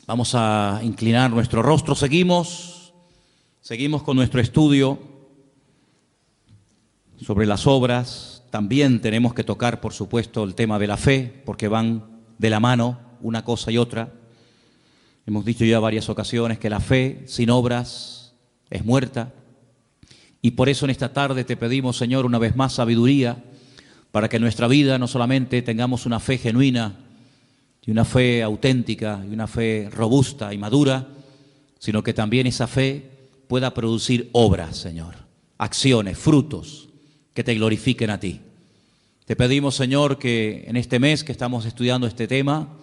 Vamos a inclinar nuestro rostro. Seguimos con nuestro estudio sobre las obras. También tenemos que tocar, por supuesto, el tema de la fe, porque van de la mano una cosa y otra. Hemos dicho ya varias ocasiones que la fe sin obras es muerta. Y por eso en esta tarde te pedimos, Señor, una vez más sabiduría, para que en nuestra vida no solamente tengamos una fe genuina, y una fe auténtica, y una fe robusta y madura, sino que también esa fe pueda producir obras, Señor, acciones, frutos que te glorifiquen a ti. Te pedimos, Señor, que en este mes que estamos estudiando este tema,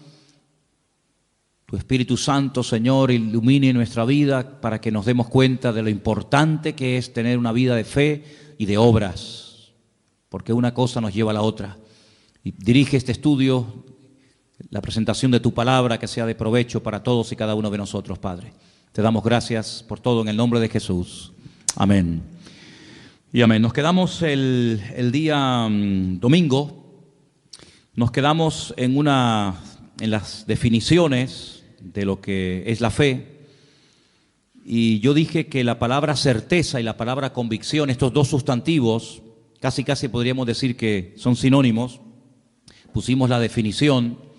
tu Espíritu Santo, Señor, ilumine nuestra vida para que nos demos cuenta de lo importante que es tener una vida de fe y de obras, porque una cosa nos lleva a la otra. Y dirige este estudio, la presentación de tu palabra, que sea de provecho para todos y cada uno de nosotros, Padre. Te damos gracias por todo en el nombre de Jesús. Amén. Y amén. Nos quedamos el día domingo, nos quedamos en las definiciones de lo que es la fe. Y yo dije que la palabra certeza y la palabra convicción, estos dos sustantivos, casi podríamos decir que son sinónimos. Pusimos la definición.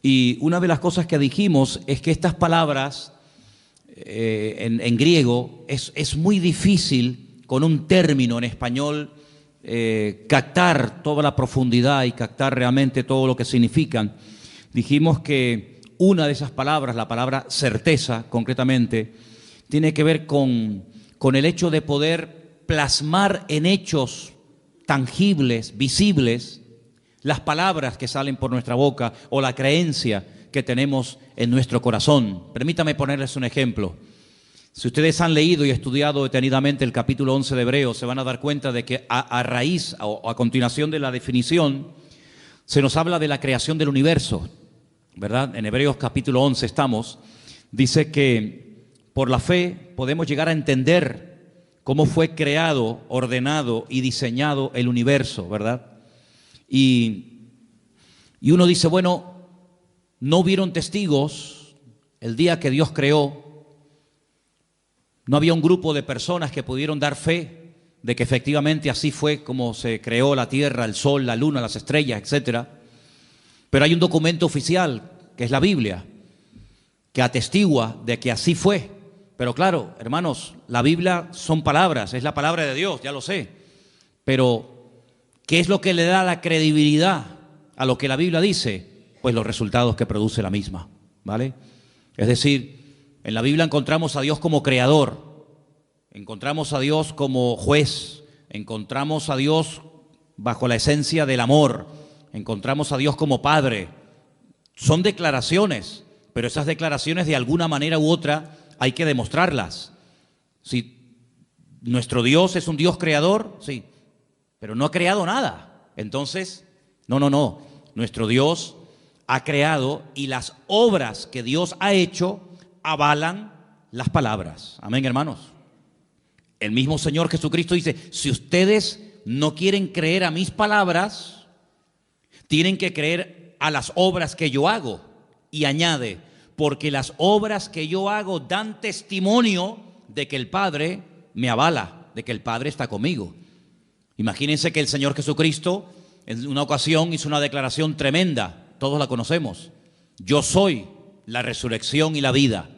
Y una de las cosas que dijimos es que estas palabras en griego es muy difícil con un término en español captar toda la profundidad y captar realmente todo lo que significan. Dijimos que una de esas palabras, la palabra certeza concretamente, tiene que ver con el hecho de poder plasmar en hechos tangibles, visibles, las palabras que salen por nuestra boca o la creencia que tenemos en nuestro corazón. Permítame ponerles un ejemplo. Si ustedes han leído y estudiado detenidamente el capítulo 11 de Hebreos, se van a dar cuenta de que a raíz o a continuación de la definición, se nos habla de la creación del universo, ¿verdad? En Hebreos capítulo 11 estamos. Dice que por la fe podemos llegar a entender cómo fue creado, ordenado y diseñado el universo, ¿verdad? Y uno dice, bueno, no hubieron testigos el día que Dios creó, no había un grupo de personas que pudieron dar fe de que efectivamente así fue como se creó la tierra, el sol, la luna, las estrellas, etcétera. Pero hay un documento oficial, que es la Biblia, que atestigua de que así fue. Pero claro, hermanos, la Biblia son palabras, es la palabra de Dios, ya lo sé, pero ¿qué es lo que le da la credibilidad a lo que la Biblia dice? Pues los resultados que produce la misma, ¿vale? Es decir, en la Biblia encontramos a Dios como creador, encontramos a Dios como juez, encontramos a Dios bajo la esencia del amor, encontramos a Dios como Padre. Son declaraciones, pero esas declaraciones de alguna manera u otra hay que demostrarlas. Si nuestro Dios es un Dios creador, sí, pero no ha creado nada. Entonces, no. Nuestro Dios ha creado y las obras que Dios ha hecho avalan las palabras. Amén, hermanos. El mismo Señor Jesucristo dice, si ustedes no quieren creer a mis palabras, tienen que creer a las obras que yo hago. Y añade, porque las obras que yo hago dan testimonio de que el Padre me avala, de que el Padre está conmigo. Imagínense que el Señor Jesucristo en una ocasión hizo una declaración tremenda, todos la conocemos. Yo soy la resurrección y la vida.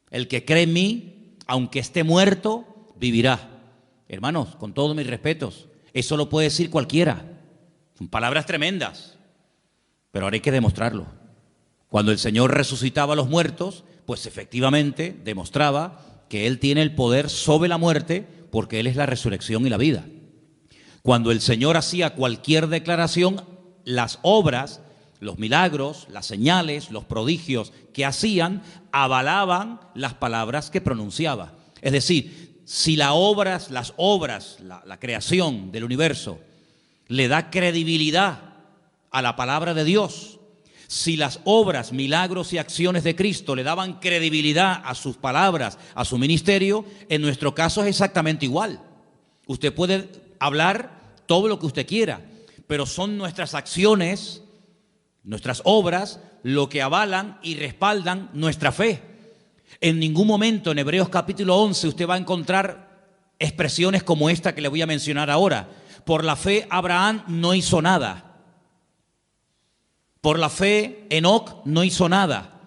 El que cree en mí, aunque esté muerto, vivirá. Hermanos, con todos mis respetos, eso lo puede decir cualquiera. Son palabras tremendas, pero ahora hay que demostrarlo. Cuando el Señor resucitaba a los muertos, pues efectivamente demostraba que Él tiene el poder sobre la muerte porque Él es la resurrección y la vida. Cuando el Señor hacía cualquier declaración, las obras, los milagros, las señales, los prodigios que hacían, avalaban las palabras que pronunciaba. Es decir, si las obras, la creación del universo, le da credibilidad a la palabra de Dios, si las obras, milagros y acciones de Cristo le daban credibilidad a sus palabras, a su ministerio, en nuestro caso es exactamente igual. Usted puede hablar todo lo que usted quiera, pero son nuestras acciones Nuestras obras lo que avalan y respaldan nuestra fe. En ningún momento en Hebreos capítulo 11 usted va a encontrar expresiones como esta que le voy a mencionar ahora. Por la fe Abraham no hizo nada. Por la fe Enoc no hizo nada.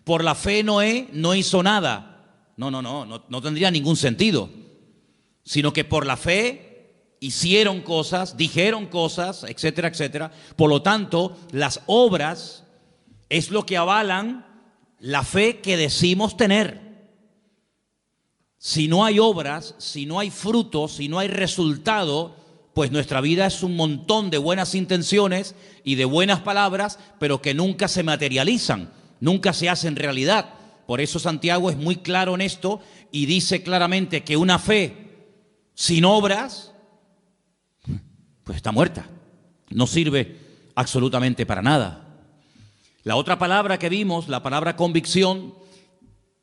Por la fe Noé no hizo nada. No tendría ningún sentido. Sino que por la fe hicieron cosas, dijeron cosas, etcétera, etcétera. Por lo tanto, las obras es lo que avalan la fe que decimos tener. Si no hay obras, si no hay frutos, si no hay resultado, pues nuestra vida es un montón de buenas intenciones y de buenas palabras, pero que nunca se materializan, nunca se hacen realidad. Por eso Santiago es muy claro en esto y dice claramente que una fe sin obras pues está muerta, no sirve absolutamente para nada. La otra palabra que vimos, la palabra convicción,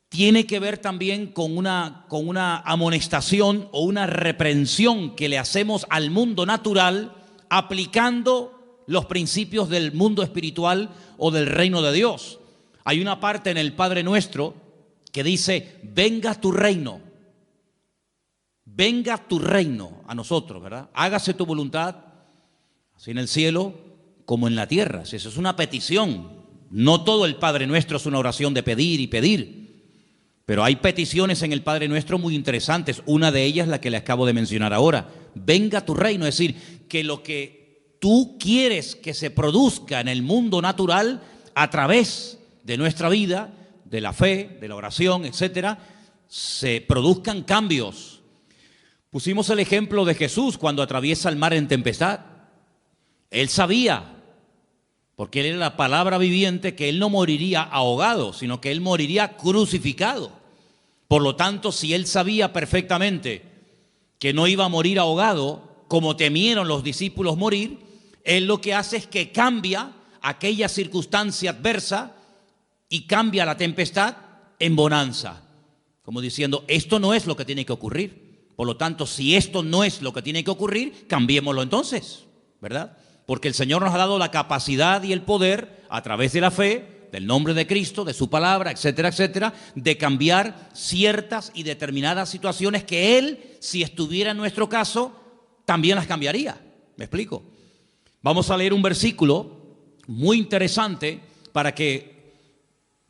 tiene que ver también con una amonestación o una reprensión que le hacemos al mundo natural aplicando los principios del mundo espiritual o del reino de Dios. Hay una parte en el Padre Nuestro que dice, venga tu reino. Venga tu reino a nosotros, ¿verdad? Hágase tu voluntad, así en el cielo como en la tierra. Eso es una petición. No todo el Padre Nuestro es una oración de pedir y pedir. Pero hay peticiones en el Padre Nuestro muy interesantes. Una de ellas la que le acabo de mencionar ahora. Venga tu reino, es decir, que lo que tú quieres que se produzca en el mundo natural a través de nuestra vida, de la fe, de la oración, etcétera, se produzcan cambios. Pusimos el ejemplo de Jesús cuando atraviesa el mar en tempestad. Él sabía, porque él era la palabra viviente, que él no moriría ahogado, sino que él moriría crucificado. Por lo tanto, si él sabía perfectamente que no iba a morir ahogado, como temieron los discípulos morir, él lo que hace es que cambia aquella circunstancia adversa y cambia la tempestad en bonanza. Como diciendo, esto no es lo que tiene que ocurrir. Por lo tanto, si esto no es lo que tiene que ocurrir, cambiémoslo entonces, ¿verdad? Porque el Señor nos ha dado la capacidad y el poder, a través de la fe, del nombre de Cristo, de su palabra, etcétera, etcétera, de cambiar ciertas y determinadas situaciones que Él, si estuviera en nuestro caso, también las cambiaría. ¿Me explico? Vamos a leer un versículo muy interesante para que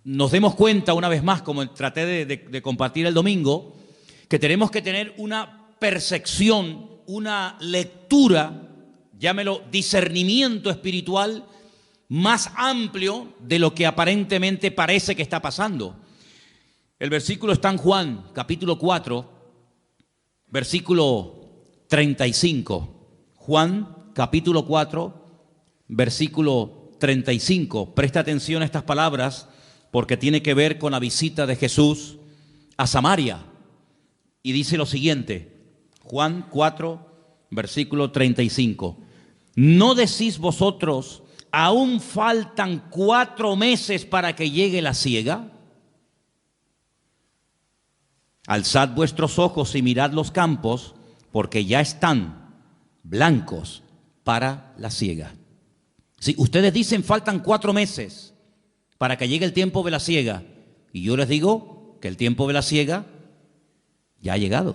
nos demos cuenta una vez más, como traté de compartir el domingo, que tenemos que tener una percepción, una lectura, llámelo discernimiento espiritual, más amplio de lo que aparentemente parece que está pasando. El versículo está en Juan, capítulo 4, versículo 35. Juan, capítulo 4, versículo 35. Presta atención a estas palabras porque tiene que ver con la visita de Jesús a Samaria. Y dice lo siguiente, Juan 4, versículo 35. ¿No decís vosotros, aún faltan 4 meses para que llegue la siega? Alzad vuestros ojos y mirad los campos, porque ya están blancos para la siega. Si ustedes dicen faltan 4 meses para que llegue el tiempo de la siega, y yo les digo que el tiempo de la siega ya ha llegado.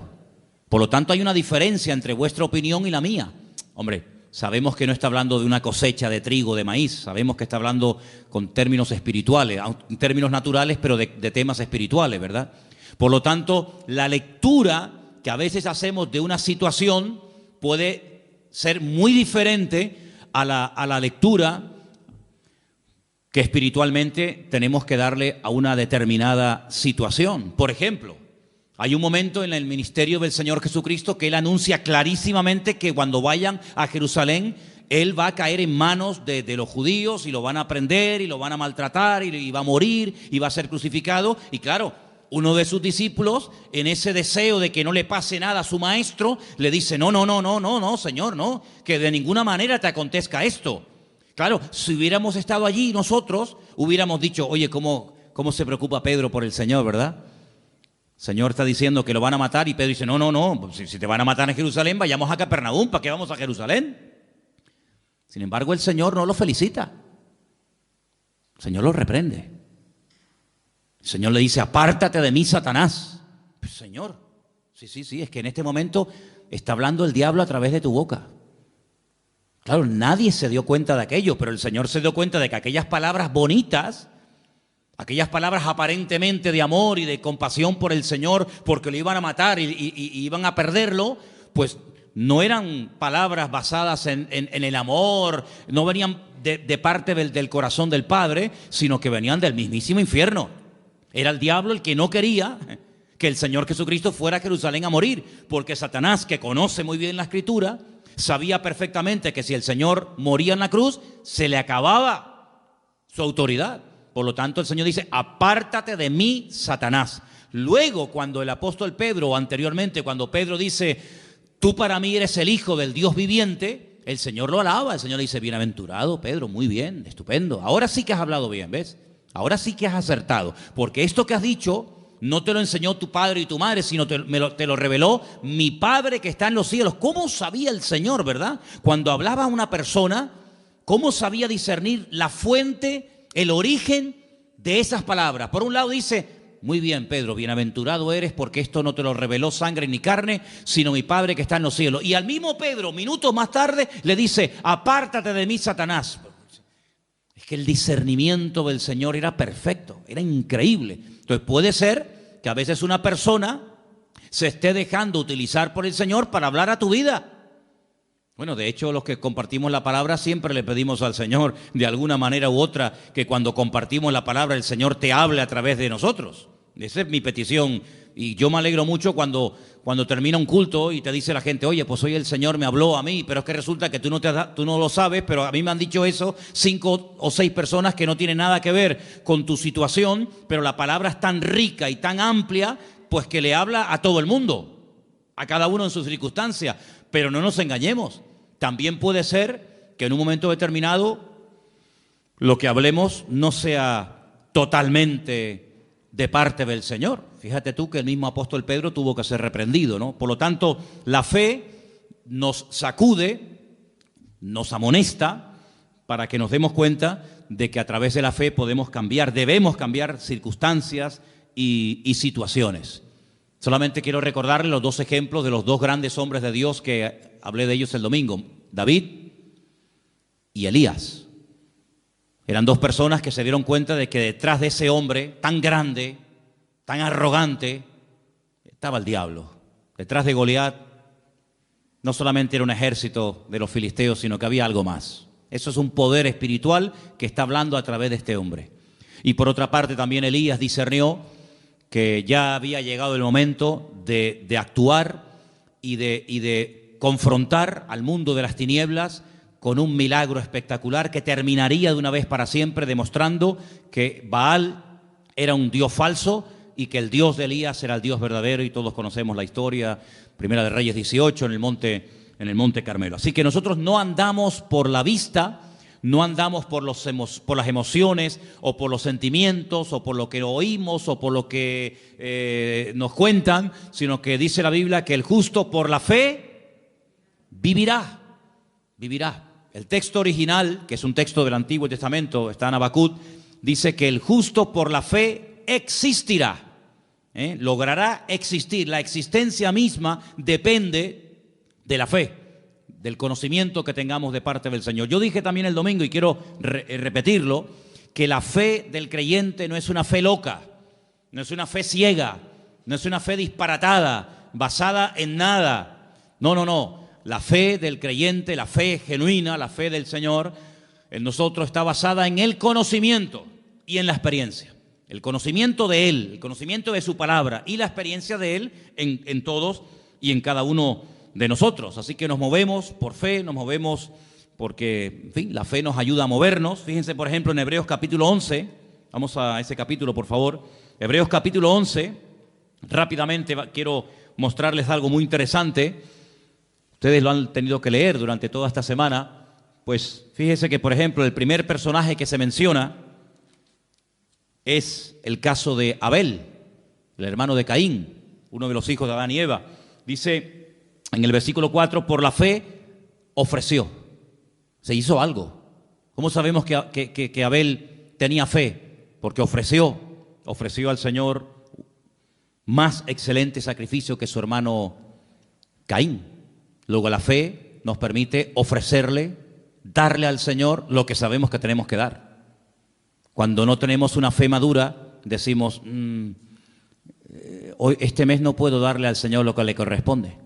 Por lo tanto, hay una diferencia entre vuestra opinión y la mía. Hombre, sabemos que no está hablando de una cosecha de trigo, de maíz. Sabemos que está hablando con términos espirituales, en términos naturales, pero de temas espirituales, ¿verdad? Por lo tanto, la lectura que a veces hacemos de una situación puede ser muy diferente a la lectura que espiritualmente tenemos que darle a una determinada situación. Por ejemplo, hay un momento en el ministerio del Señor Jesucristo que Él anuncia clarísimamente que cuando vayan a Jerusalén, Él va a caer en manos de los judíos y lo van a prender y lo van a maltratar y va a morir y va a ser crucificado. Y claro, uno de sus discípulos, en ese deseo de que no le pase nada a su maestro, le dice, no, Señor, no, que de ninguna manera te acontezca esto. Claro, si hubiéramos estado allí nosotros, hubiéramos dicho, oye, ¿cómo se preocupa Pedro por el Señor, verdad? El Señor está diciendo que lo van a matar y Pedro dice, no, si te van a matar en Jerusalén, vayamos a Capernaum, ¿para qué vamos a Jerusalén? Sin embargo, el Señor no lo felicita. El Señor lo reprende. El Señor le dice, apártate de mí, Satanás. Pues, Señor, sí, es que en este momento está hablando el diablo a través de tu boca. Claro, nadie se dio cuenta de aquello, pero el Señor se dio cuenta de que aquellas palabras bonitas, aquellas palabras aparentemente de amor y de compasión por el Señor, porque lo iban a matar y iban a perderlo, pues no eran palabras basadas en el amor, no venían de parte del corazón del Padre, sino que venían del mismísimo infierno. Era el diablo el que no quería que el Señor Jesucristo fuera a Jerusalén a morir, porque Satanás, que conoce muy bien la Escritura, sabía perfectamente que si el Señor moría en la cruz, se le acababa su autoridad. Por lo tanto, el Señor dice, apártate de mí, Satanás. Luego, cuando el apóstol Pedro, o anteriormente, cuando Pedro dice, tú para mí eres el Hijo del Dios viviente, el Señor lo alaba. El Señor le dice, bienaventurado Pedro, muy bien, estupendo. Ahora sí que has hablado bien, ¿ves? Ahora sí que has acertado, porque esto que has dicho no te lo enseñó tu padre y tu madre, sino te lo reveló mi Padre que está en los cielos. ¿Cómo sabía el Señor, verdad? Cuando hablaba a una persona, ¿cómo sabía discernir la fuente, el origen de esas palabras? Por un lado dice, muy bien Pedro, bienaventurado eres porque esto no te lo reveló sangre ni carne, sino mi Padre que está en los cielos. Y al mismo Pedro, minutos más tarde, le dice, apártate de mí, Satanás. Es que el discernimiento del Señor era perfecto, era increíble. Entonces puede ser que a veces una persona se esté dejando utilizar por el Señor para hablar a tu vida. Bueno, de hecho, los que compartimos la palabra siempre le pedimos al Señor, de alguna manera u otra, que cuando compartimos la palabra el Señor te hable a través de nosotros. Esa es mi petición. Y yo me alegro mucho cuando termina un culto y te dice la gente, oye, pues hoy el Señor me habló a mí, pero es que resulta que tú no lo sabes, pero a mí me han dicho eso 5 o 6 personas que no tienen nada que ver con tu situación, pero la palabra es tan rica y tan amplia, pues que le habla a todo el mundo, a cada uno en sus circunstancias. Pero no nos engañemos, también puede ser que en un momento determinado lo que hablemos no sea totalmente de parte del Señor. Fíjate tú que el mismo apóstol Pedro tuvo que ser reprendido, ¿no? Por lo tanto, la fe nos sacude, nos amonesta para que nos demos cuenta de que a través de la fe podemos cambiar, debemos cambiar circunstancias y situaciones. Solamente quiero recordarles los 2 ejemplos de los 2 grandes hombres de Dios que hablé de ellos el domingo, David y Elías. Eran 2 personas que se dieron cuenta de que detrás de ese hombre tan grande, tan arrogante, estaba el diablo. Detrás de Goliat no solamente era un ejército de los filisteos, sino que había algo más. Eso es un poder espiritual que está hablando a través de este hombre. Y por otra parte también Elías discernió que ya había llegado el momento de actuar y de confrontar al mundo de las tinieblas con un milagro espectacular que terminaría de una vez para siempre demostrando que Baal era un dios falso y que el Dios de Elías era el Dios verdadero, y todos conocemos la historia, Primera de Reyes 18, en el monte Carmelo. Así que nosotros no andamos por la vista, no andamos por las emociones o por los sentimientos o por lo que oímos o por lo que nos cuentan, sino que dice la Biblia que el justo por la fe vivirá. El texto original, que es un texto del Antiguo Testamento, está en Habacuc, dice que el justo por la fe existirá, logrará existir. La existencia misma depende de la fe, del conocimiento que tengamos de parte del Señor. Yo dije también el domingo, y quiero repetirlo, que la fe del creyente no es una fe loca, no es una fe ciega, no es una fe disparatada, basada en nada. No. La fe del creyente, la fe genuina, la fe del Señor, en nosotros está basada en el conocimiento y en la experiencia. El conocimiento de Él, el conocimiento de su palabra y la experiencia de Él en todos y en cada uno de nosotros. Así que nos movemos por fe, nos movemos porque, en fin, la fe nos ayuda a movernos. Fíjense, por ejemplo, en Hebreos capítulo 11, vamos a ese capítulo, por favor. Hebreos capítulo 11, rápidamente quiero mostrarles algo muy interesante. Ustedes lo han tenido que leer durante toda esta semana. Pues fíjense que, por ejemplo, el primer personaje que se menciona es el caso de Abel, el hermano de Caín, uno de los hijos de Adán y Eva. Dice en el versículo 4, por la fe ofreció. Se hizo algo. ¿Cómo sabemos que Abel tenía fe, porque ofreció al Señor más excelente sacrificio que su hermano Caín. Luego la fe nos permite ofrecerle, darle al Señor lo que sabemos que tenemos que dar. Cuando no tenemos una fe madura, decimos, hoy, este mes no puedo darle al Señor lo que le corresponde,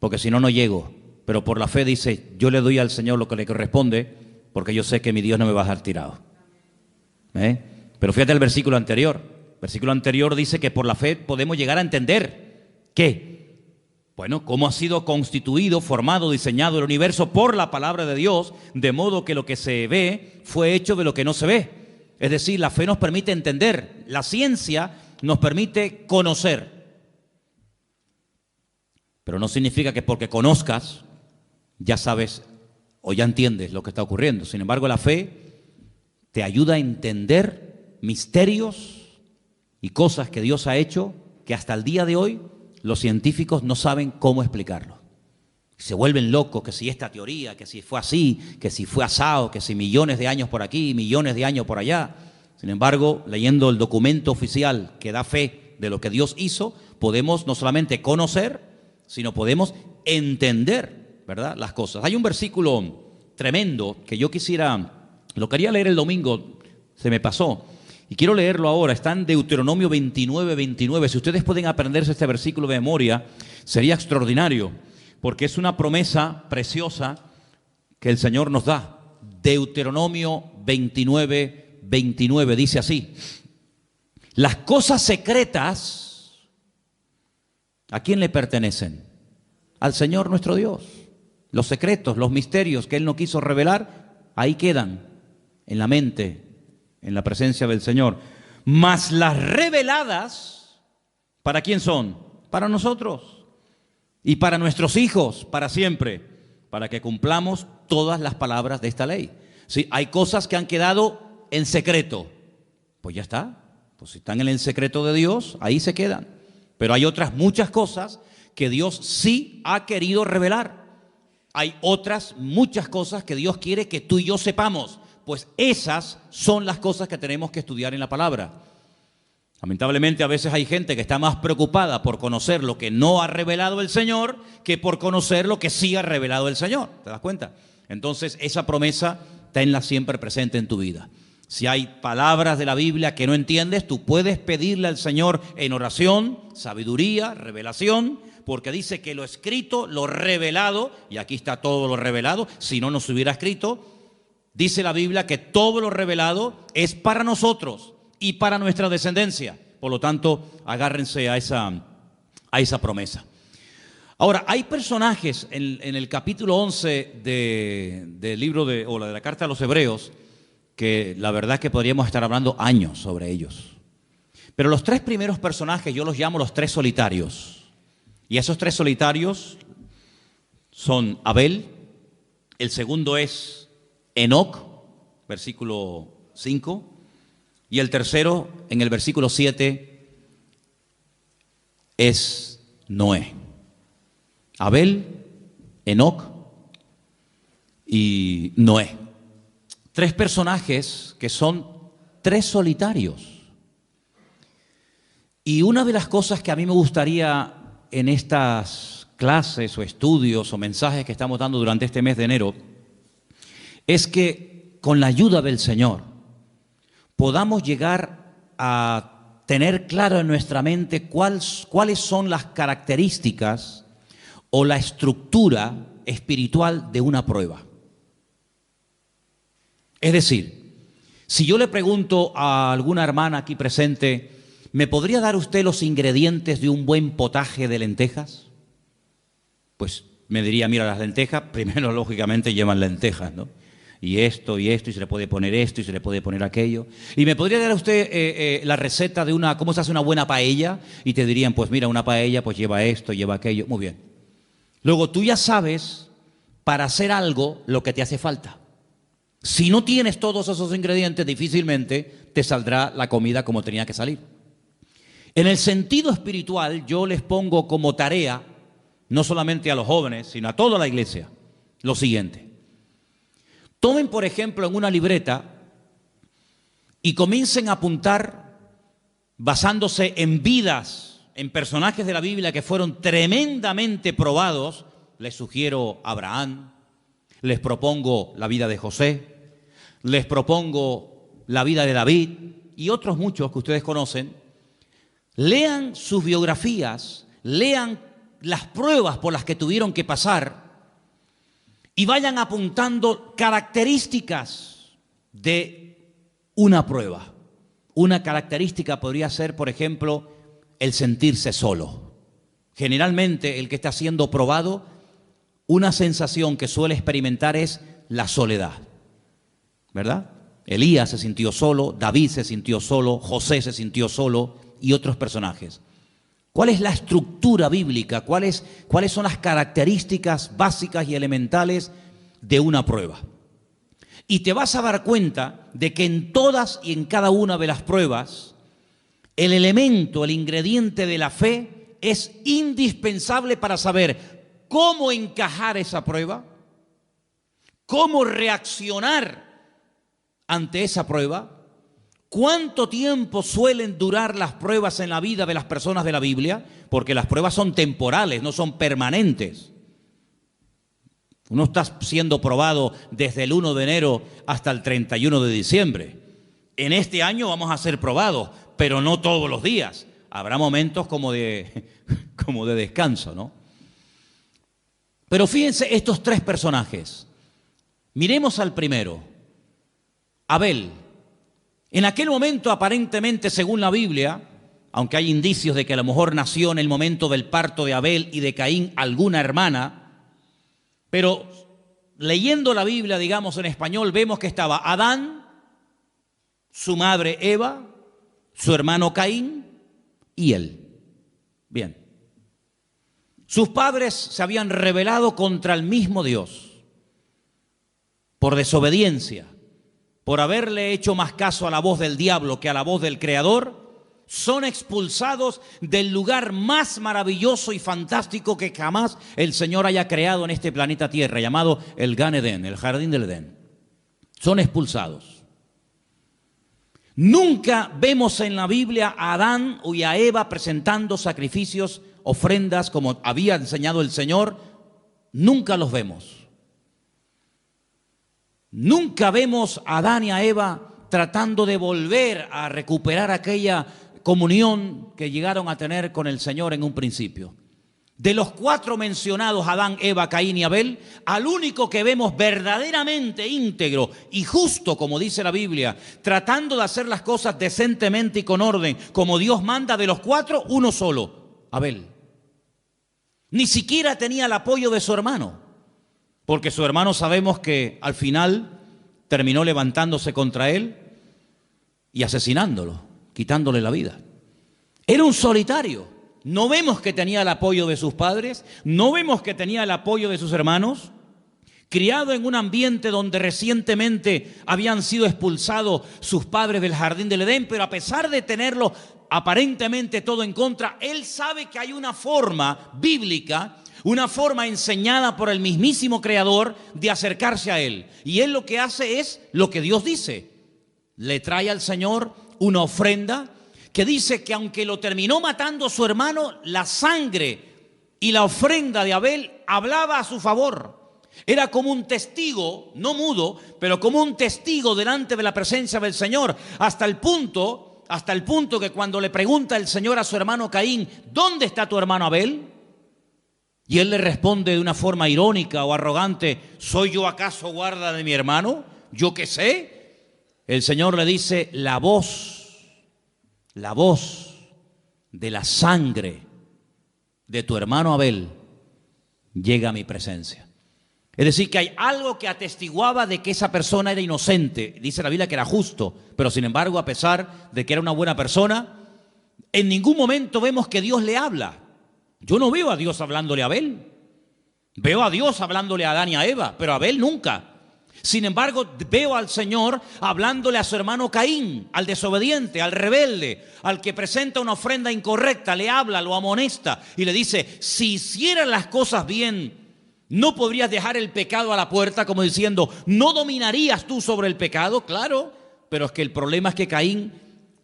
porque si no, no llego. Pero por la fe dice, yo le doy al Señor lo que le corresponde, porque yo sé que mi Dios no me va a dejar tirado. Pero fíjate el versículo anterior. El versículo anterior dice que por la fe podemos llegar a entender que, bueno, cómo ha sido constituido, formado, diseñado el universo por la palabra de Dios, de modo que lo que se ve fue hecho de lo que no se ve. Es decir, la fe nos permite entender, la ciencia nos permite conocer. Pero no significa que porque conozcas, ya sabes o ya entiendes lo que está ocurriendo. Sin embargo, la fe te ayuda a entender misterios y cosas que Dios ha hecho que hasta el día de hoy los científicos no saben cómo explicarlo. Se vuelven locos, que si esta teoría, que si fue así, que si fue asado, que si millones de años por aquí, millones de años por allá. Sin embargo, leyendo el documento oficial que da fe de lo que Dios hizo, podemos no solamente conocer, sino podemos entender, ¿verdad?, las cosas. Hay un versículo tremendo que yo lo quería leer el domingo, se me pasó, y quiero leerlo ahora. Está en Deuteronomio 29:29. Si ustedes pueden aprenderse este versículo de memoria, sería extraordinario, porque es una promesa preciosa que el Señor nos da. Deuteronomio 29:29 dice así: las cosas secretas, ¿a quién le pertenecen? Al Señor nuestro Dios. Los secretos, los misterios que Él no quiso revelar, ahí quedan, en la mente, en la presencia del Señor. Mas las reveladas, ¿para quién son? Para nosotros y para nuestros hijos, para siempre, para que cumplamos todas las palabras de esta ley. Sí, hay cosas que han quedado en secreto, pues ya está. Pues si están en el secreto de Dios, ahí se quedan. Pero hay otras muchas cosas que Dios sí ha querido revelar. Hay otras muchas cosas que Dios quiere que tú y yo sepamos. Pues esas son las cosas que tenemos que estudiar en la palabra. Lamentablemente a veces hay gente que está más preocupada por conocer lo que no ha revelado el Señor que por conocer lo que sí ha revelado el Señor. ¿Te das cuenta? Entonces esa promesa tenla siempre presente en tu vida. Si hay palabras de la Biblia que no entiendes, tú puedes pedirle al Señor en oración, sabiduría, revelación, porque dice que lo escrito, lo revelado, y aquí está todo lo revelado, si no nos hubiera escrito, dice la Biblia que todo lo revelado es para nosotros y para nuestra descendencia. Por lo tanto, agárrense a esa promesa. Ahora, hay personajes en el capítulo 11 del libro de la carta a los Hebreos, que la verdad es que podríamos estar hablando años sobre ellos. Pero los tres primeros personajes yo los llamo los tres solitarios. Y esos tres solitarios son Abel, el segundo es Enoc, versículo 5, y el tercero, en el versículo 7, es Noé. Abel, Enoc y Noé. Tres personajes que son tres solitarios. Y una de las cosas que a mí me gustaría en estas clases o estudios o mensajes que estamos dando durante este mes de enero es que con la ayuda del Señor podamos llegar a tener claro en nuestra mente cuáles son las características o la estructura espiritual de una prueba. Es decir, si yo le pregunto a alguna hermana aquí presente, ¿me podría dar usted los ingredientes de un buen potaje de lentejas? Pues me diría, mira, las lentejas, primero lógicamente llevan lentejas, ¿no? Y esto, y se le puede poner esto, y se le puede poner aquello. ¿Y me podría dar usted la receta de cómo se hace una buena paella? Y te dirían, pues mira, una paella pues lleva esto, lleva aquello. Muy bien. Luego tú ya sabes, para hacer algo, lo que te hace falta. Si no tienes todos esos ingredientes, difícilmente te saldrá la comida como tenía que salir. En el sentido espiritual, yo les pongo como tarea, no solamente a los jóvenes, sino a toda la iglesia, lo siguiente. Tomen, por ejemplo, en una libreta y comiencen a apuntar, basándose en vidas, en personajes de la Biblia que fueron tremendamente probados. Les sugiero a Abraham, les propongo la vida de José, les propongo la vida de David y otros muchos que ustedes conocen. Lean sus biografías, lean las pruebas por las que tuvieron que pasar y vayan apuntando características de una prueba. Una característica podría ser, por ejemplo, el sentirse solo. Generalmente el que está siendo probado, una sensación que suele experimentar es la soledad, ¿verdad? Elías se sintió solo, David se sintió solo, José se sintió solo y otros personajes. ¿Cuál es la estructura bíblica? ¿Cuáles son las características básicas y elementales de una prueba? Y te vas a dar cuenta de que en todas y en cada una de las pruebas, el elemento, el ingrediente de la fe es indispensable para saber cómo encajar esa prueba, cómo reaccionar ante esa prueba. ¿Cuánto tiempo suelen durar las pruebas en la vida de las personas de la Biblia? Porque las pruebas son temporales, no son permanentes. Uno está siendo probado desde el 1 de enero hasta el 31 de diciembre. En este año vamos a ser probados, pero no todos los días. Habrá momentos como de descanso, ¿no? Pero fíjense estos tres personajes. Miremos al primero, Abel. En aquel momento, aparentemente, según la Biblia, aunque hay indicios de que a lo mejor nació en el momento del parto de Abel y de Caín alguna hermana, pero leyendo la Biblia, digamos en español, vemos que estaba Adán, su madre Eva, su hermano Caín y él. Bien. Sus padres se habían rebelado contra el mismo Dios por desobediencia. Por haberle hecho más caso a la voz del diablo que a la voz del Creador, son expulsados del lugar más maravilloso y fantástico que jamás el Señor haya creado en este planeta Tierra, llamado el Gan Edén, el Jardín del Edén. Son expulsados. Nunca vemos en la Biblia a Adán y a Eva presentando sacrificios, ofrendas, como había enseñado el Señor. Nunca los vemos. Nunca vemos a Adán y a Eva tratando de volver a recuperar aquella comunión que llegaron a tener con el Señor en un principio. De los cuatro mencionados, Adán, Eva, Caín y Abel, al único que vemos verdaderamente íntegro y justo, como dice la Biblia, tratando de hacer las cosas decentemente y con orden, como Dios manda, de los cuatro, uno solo, Abel. Ni siquiera tenía el apoyo de su hermano. Porque su hermano sabemos que al final terminó levantándose contra él y asesinándolo, quitándole la vida. Era un solitario. No vemos que tenía el apoyo de sus padres, no vemos que tenía el apoyo de sus hermanos. Criado en un ambiente donde recientemente habían sido expulsados sus padres del Jardín del Edén, pero a pesar de tenerlo aparentemente todo en contra, él sabe que hay una forma bíblica, una forma enseñada por el mismísimo Creador de acercarse a Él. Y Él lo que hace es lo que Dios dice. Le trae al Señor una ofrenda que dice que aunque lo terminó matando su hermano, la sangre y la ofrenda de Abel hablaba a su favor. Era como un testigo, no mudo, pero como un testigo delante de la presencia del Señor, hasta el punto que cuando le pregunta el Señor a su hermano Caín, ¿dónde está tu hermano Abel? Y él le responde de una forma irónica o arrogante, ¿soy yo acaso guarda de mi hermano? ¿Yo qué sé? El Señor le dice, la voz de la sangre de tu hermano Abel llega a mi presencia. Es decir, que hay algo que atestiguaba de que esa persona era inocente. Dice la Biblia que era justo, pero sin embargo, a pesar de que era una buena persona, en ningún momento vemos que Dios le habla. Yo no veo a Dios hablándole a Abel. Veo a Dios hablándole a Adán y a Eva, pero a Abel nunca. Sin embargo, veo al Señor hablándole a su hermano Caín, al desobediente, al rebelde, al que presenta una ofrenda incorrecta, le habla, lo amonesta y le dice, si hicieras las cosas bien, ¿no podrías dejar el pecado a la puerta? Como diciendo, ¿no dominarías tú sobre el pecado? Claro, pero es que el problema es que Caín,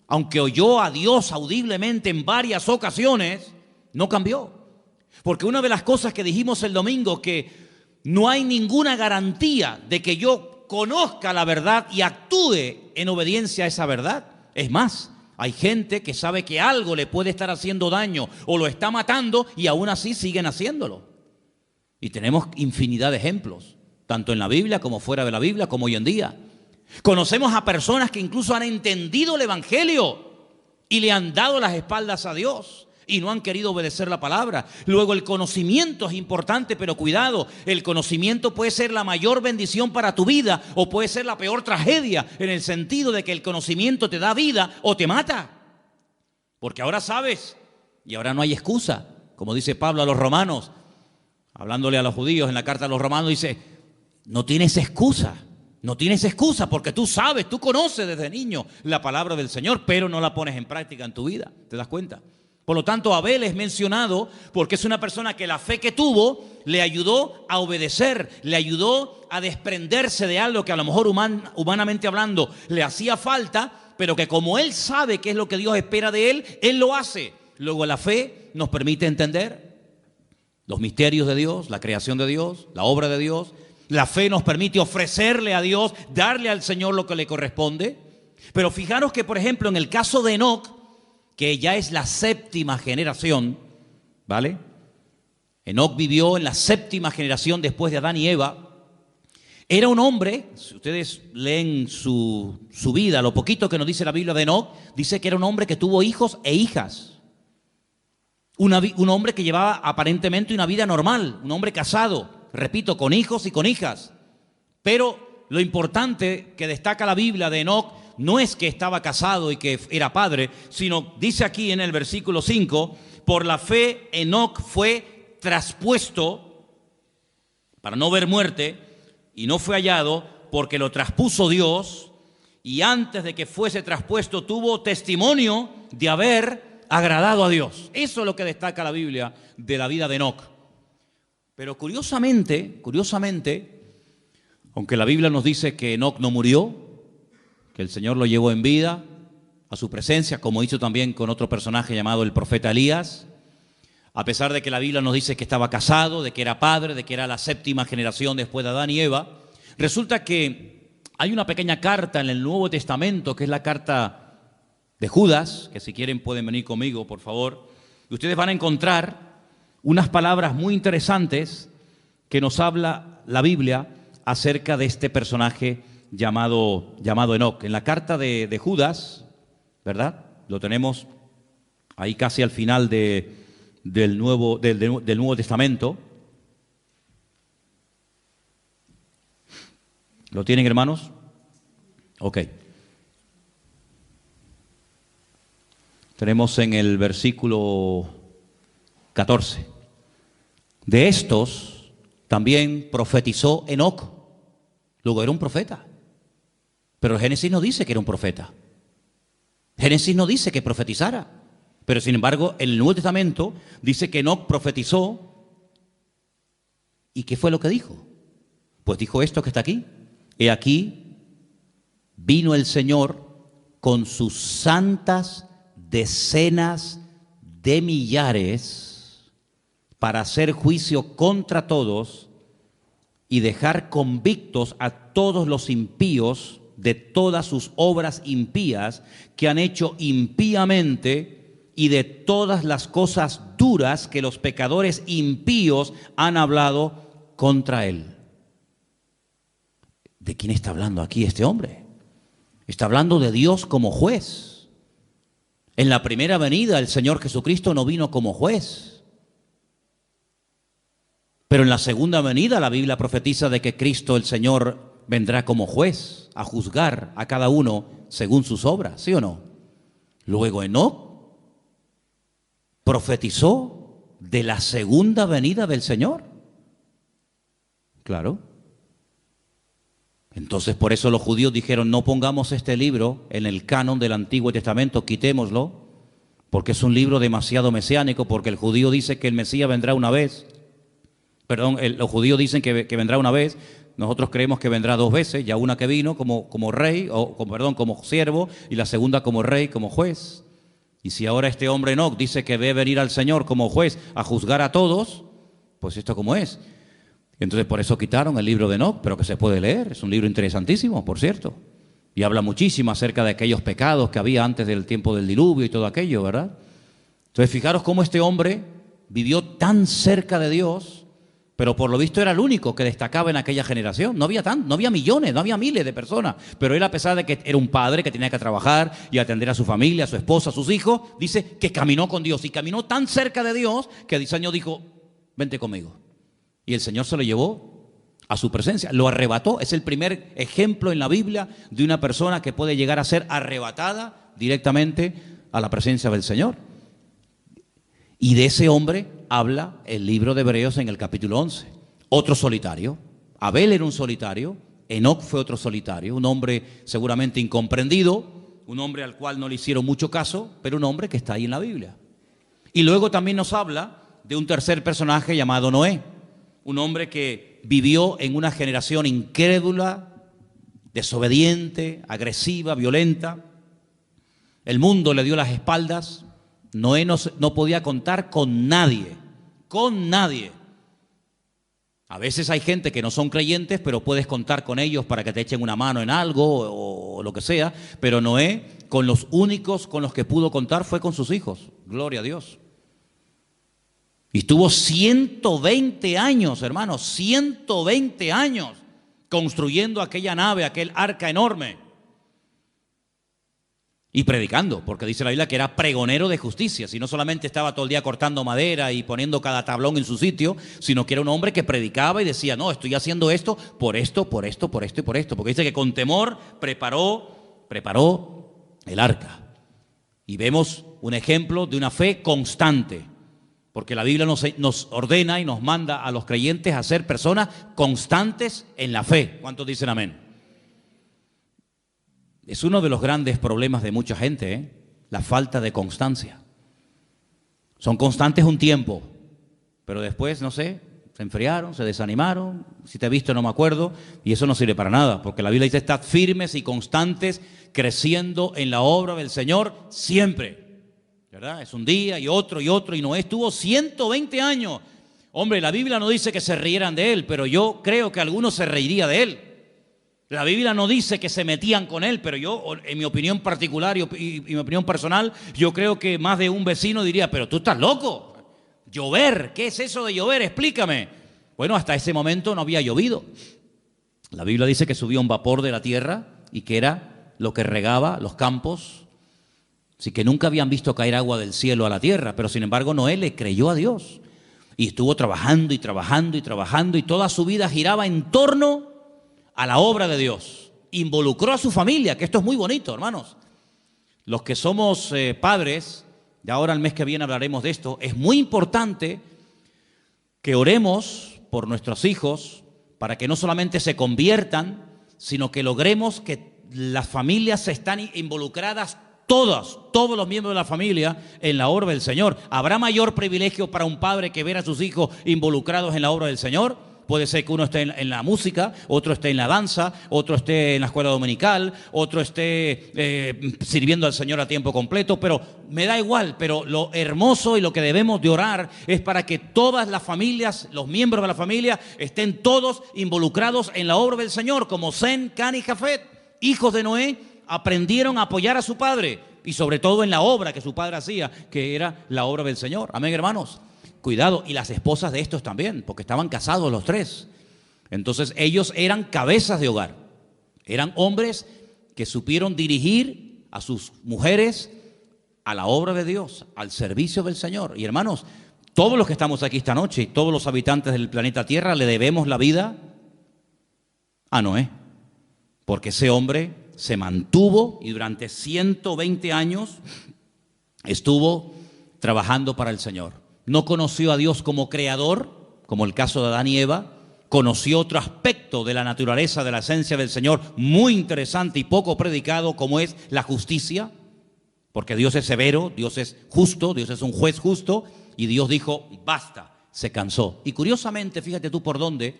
aunque oyó a Dios audiblemente en varias ocasiones, no cambió. Porque una de las cosas que dijimos el domingo, que no hay ninguna garantía de que yo conozca la verdad y actúe en obediencia a esa verdad. Es más, hay gente que sabe que algo le puede estar haciendo daño o lo está matando y aún así siguen haciéndolo. Y tenemos infinidad de ejemplos, tanto en la Biblia como fuera de la Biblia, como hoy en día. Conocemos a personas que incluso han entendido el Evangelio y le han dado las espaldas a Dios y no han querido obedecer la palabra. Luego, el conocimiento es importante, pero cuidado, el conocimiento puede ser la mayor bendición para tu vida o puede ser la peor tragedia, en el sentido de que el conocimiento te da vida o te mata. Porque ahora sabes y ahora no hay excusa. Como dice Pablo a los romanos, hablándole a los judíos en la carta a los romanos, dice, no tienes excusa. No tienes excusa porque tú sabes, tú conoces desde niño la palabra del Señor, pero no la pones en práctica en tu vida. ¿Te das cuenta? Por lo tanto, Abel es mencionado porque es una persona que la fe que tuvo le ayudó a obedecer, le ayudó a desprenderse de algo que a lo mejor humanamente hablando le hacía falta, pero que como él sabe qué es lo que Dios espera de él, él lo hace. Luego la fe nos permite entender los misterios de Dios, la creación de Dios, la obra de Dios. La fe nos permite ofrecerle a Dios, darle al Señor lo que le corresponde. Pero fijaros que, por ejemplo, en el caso de Enoc, que ya es la séptima generación, ¿vale? Enoc vivió en la séptima generación después de Adán y Eva. Era un hombre, si ustedes leen su vida, lo poquito que nos dice la Biblia de Enoc, dice que era un hombre que tuvo hijos e hijas. Un hombre que llevaba aparentemente una vida normal, un hombre casado, repito, con hijos y con hijas. Pero lo importante que destaca la Biblia de Enoc no es que estaba casado y que era padre, sino dice aquí en el versículo 5, por la fe Enoc fue traspuesto para no ver muerte y no fue hallado porque lo traspuso Dios, y antes de que fuese traspuesto tuvo testimonio de haber agradado a Dios. Eso es lo que destaca la Biblia de la vida de Enoc. Pero curiosamente, aunque la Biblia nos dice que Enoc no murió, que el Señor lo llevó en vida a su presencia, como hizo también con otro personaje llamado el profeta Elías, a pesar de que la Biblia nos dice que estaba casado, de que era padre, de que era la séptima generación después de Adán y Eva, resulta que hay una pequeña carta en el Nuevo Testamento, que es la carta de Judas, que si quieren pueden venir conmigo, por favor, y ustedes van a encontrar unas palabras muy interesantes que nos habla la Biblia acerca de este personaje llamado Enoc. En la carta de Judas, ¿verdad? Lo tenemos ahí casi al final del Nuevo Testamento. ¿Lo tienen, hermanos? Ok. Tenemos en el versículo 14. De estos también profetizó Enoc. Luego era un profeta. Pero el Génesis no dice que era un profeta. Génesis no dice que profetizara. Pero sin embargo, en el Nuevo Testamento dice que Enoc profetizó. ¿Y qué fue lo que dijo? Pues dijo esto que está aquí. He aquí, vino el Señor con sus santas decenas de millares para hacer juicio contra todos y dejar convictos a todos los impíos de todas sus obras impías que han hecho impíamente y de todas las cosas duras que los pecadores impíos han hablado contra él. ¿De quién está hablando aquí este hombre? Está hablando de Dios como juez. En la primera venida el Señor Jesucristo no vino como juez. Pero en la segunda venida la Biblia profetiza de que Cristo el Señor vendrá como juez a juzgar a cada uno según sus obras, ¿sí o no? Luego Enoc profetizó de la segunda venida del Señor. Claro. Entonces por eso los judíos dijeron, no pongamos este libro en el canon del Antiguo Testamento, quitémoslo, porque es un libro demasiado mesiánico, porque el judío dice que el Mesías vendrá una vez. Perdón, los judíos dicen que vendrá una vez, Nosotros creemos que vendrá 2 veces, ya una que vino como rey, como siervo, y la segunda como rey, como juez. Y si ahora este hombre Enoc dice que ve venir al Señor como juez a juzgar a todos, pues esto como es. Entonces por eso quitaron el libro de Enoc, pero que se puede leer, es un libro interesantísimo, por cierto. Y habla muchísimo acerca de aquellos pecados que había antes del tiempo del diluvio y todo aquello, ¿verdad? Entonces fijaros cómo este hombre vivió tan cerca de Dios, pero por lo visto era el único que destacaba en aquella generación. No había millones, no había miles de personas, pero él, a pesar de que era un padre que tenía que trabajar y atender a su familia, a su esposa, a sus hijos, dice que caminó con Dios y caminó tan cerca de Dios que el Señor dijo, vente conmigo. Y el Señor se lo llevó a su presencia, lo arrebató. Es el primer ejemplo en la Biblia de una persona que puede llegar a ser arrebatada directamente a la presencia del Señor. Y de ese hombre habla el libro de Hebreos en el capítulo 11. Otro solitario. Abel era un solitario, Enoc fue otro solitario, un hombre seguramente incomprendido, un hombre al cual no le hicieron mucho caso, pero un hombre que está ahí en la Biblia. Y luego también nos habla de un tercer personaje llamado Noé, un hombre que vivió en una generación incrédula, desobediente, agresiva, violenta. El mundo le dio las espaldas. Noé no podía contar con nadie, con nadie. A veces hay gente que no son creyentes, pero puedes contar con ellos para que te echen una mano en algo o lo que sea. Pero Noé, con los únicos con los que pudo contar fue con sus hijos. Gloria a Dios. Y estuvo 120 años, hermanos, 120 años construyendo aquella nave, aquel arca enorme. Y predicando, porque dice la Biblia que era pregonero de justicia, si no solamente estaba todo el día cortando madera y poniendo cada tablón en su sitio, sino que era un hombre que predicaba y decía, no, estoy haciendo esto por esto, por esto, por esto y por esto, porque dice que con temor preparó el arca. Y vemos un ejemplo de una fe constante, porque la Biblia nos ordena y nos manda a los creyentes a ser personas constantes en la fe. ¿Cuántos dicen amén? Es uno de los grandes problemas de mucha gente, la falta de constancia. Son constantes un tiempo, pero después, no sé, se enfriaron, se desanimaron, si te he visto no me acuerdo, y eso no sirve para nada, porque la Biblia dice, estad firmes y constantes, creciendo en la obra del Señor siempre, ¿verdad? Es un día y otro, y Noé estuvo 120 años. Hombre, la Biblia no dice que se rieran de él, pero yo creo que algunos se reirían de él. La Biblia no dice que se metían con él, pero yo, en mi opinión particular y mi opinión personal, yo creo que más de un vecino diría, pero tú estás loco. Llover, ¿qué es eso de llover? Explícame. Bueno, hasta ese momento no había llovido. La Biblia dice que subía un vapor de la tierra y que era lo que regaba los campos. Así que nunca habían visto caer agua del cielo a la tierra, pero sin embargo Noé le creyó a Dios. Y estuvo trabajando y trabajando y trabajando y toda su vida giraba en torno a la obra de Dios. Involucró a su familia, que esto es muy bonito, hermanos. Los que somos padres, ya ahora el mes que viene hablaremos de esto, es muy importante que oremos por nuestros hijos para que no solamente se conviertan, sino que logremos que las familias están involucradas todos los miembros de la familia en la obra del Señor. ¿Habrá mayor privilegio para un padre que ver a sus hijos involucrados en la obra del Señor? Puede ser que uno esté en la música, otro esté en la danza, otro esté en la escuela dominical, otro esté sirviendo al Señor a tiempo completo, pero me da igual. Pero lo hermoso y lo que debemos de orar es para que todas las familias, los miembros de la familia, estén todos involucrados en la obra del Señor, como Sem, Can y Jafet, hijos de Noé, aprendieron a apoyar a su padre y sobre todo en la obra que su padre hacía, que era la obra del Señor. Amén, hermanos. Cuidado, y las esposas de estos también, porque estaban casados los tres. Entonces ellos eran cabezas de hogar. Eran hombres que supieron dirigir a sus mujeres a la obra de Dios, al servicio del Señor. Y hermanos, todos los que estamos aquí esta noche, todos los habitantes del planeta Tierra, le debemos la vida a Noé. Porque ese hombre se mantuvo y durante 120 años estuvo trabajando para el Señor. No conoció a Dios como creador, como el caso de Adán y Eva. Conoció otro aspecto de la naturaleza, de la esencia del Señor, muy interesante y poco predicado, como es la justicia. Porque Dios es severo, Dios es justo, Dios es un juez justo. Y Dios dijo, basta, se cansó. Y curiosamente, fíjate tú por dónde,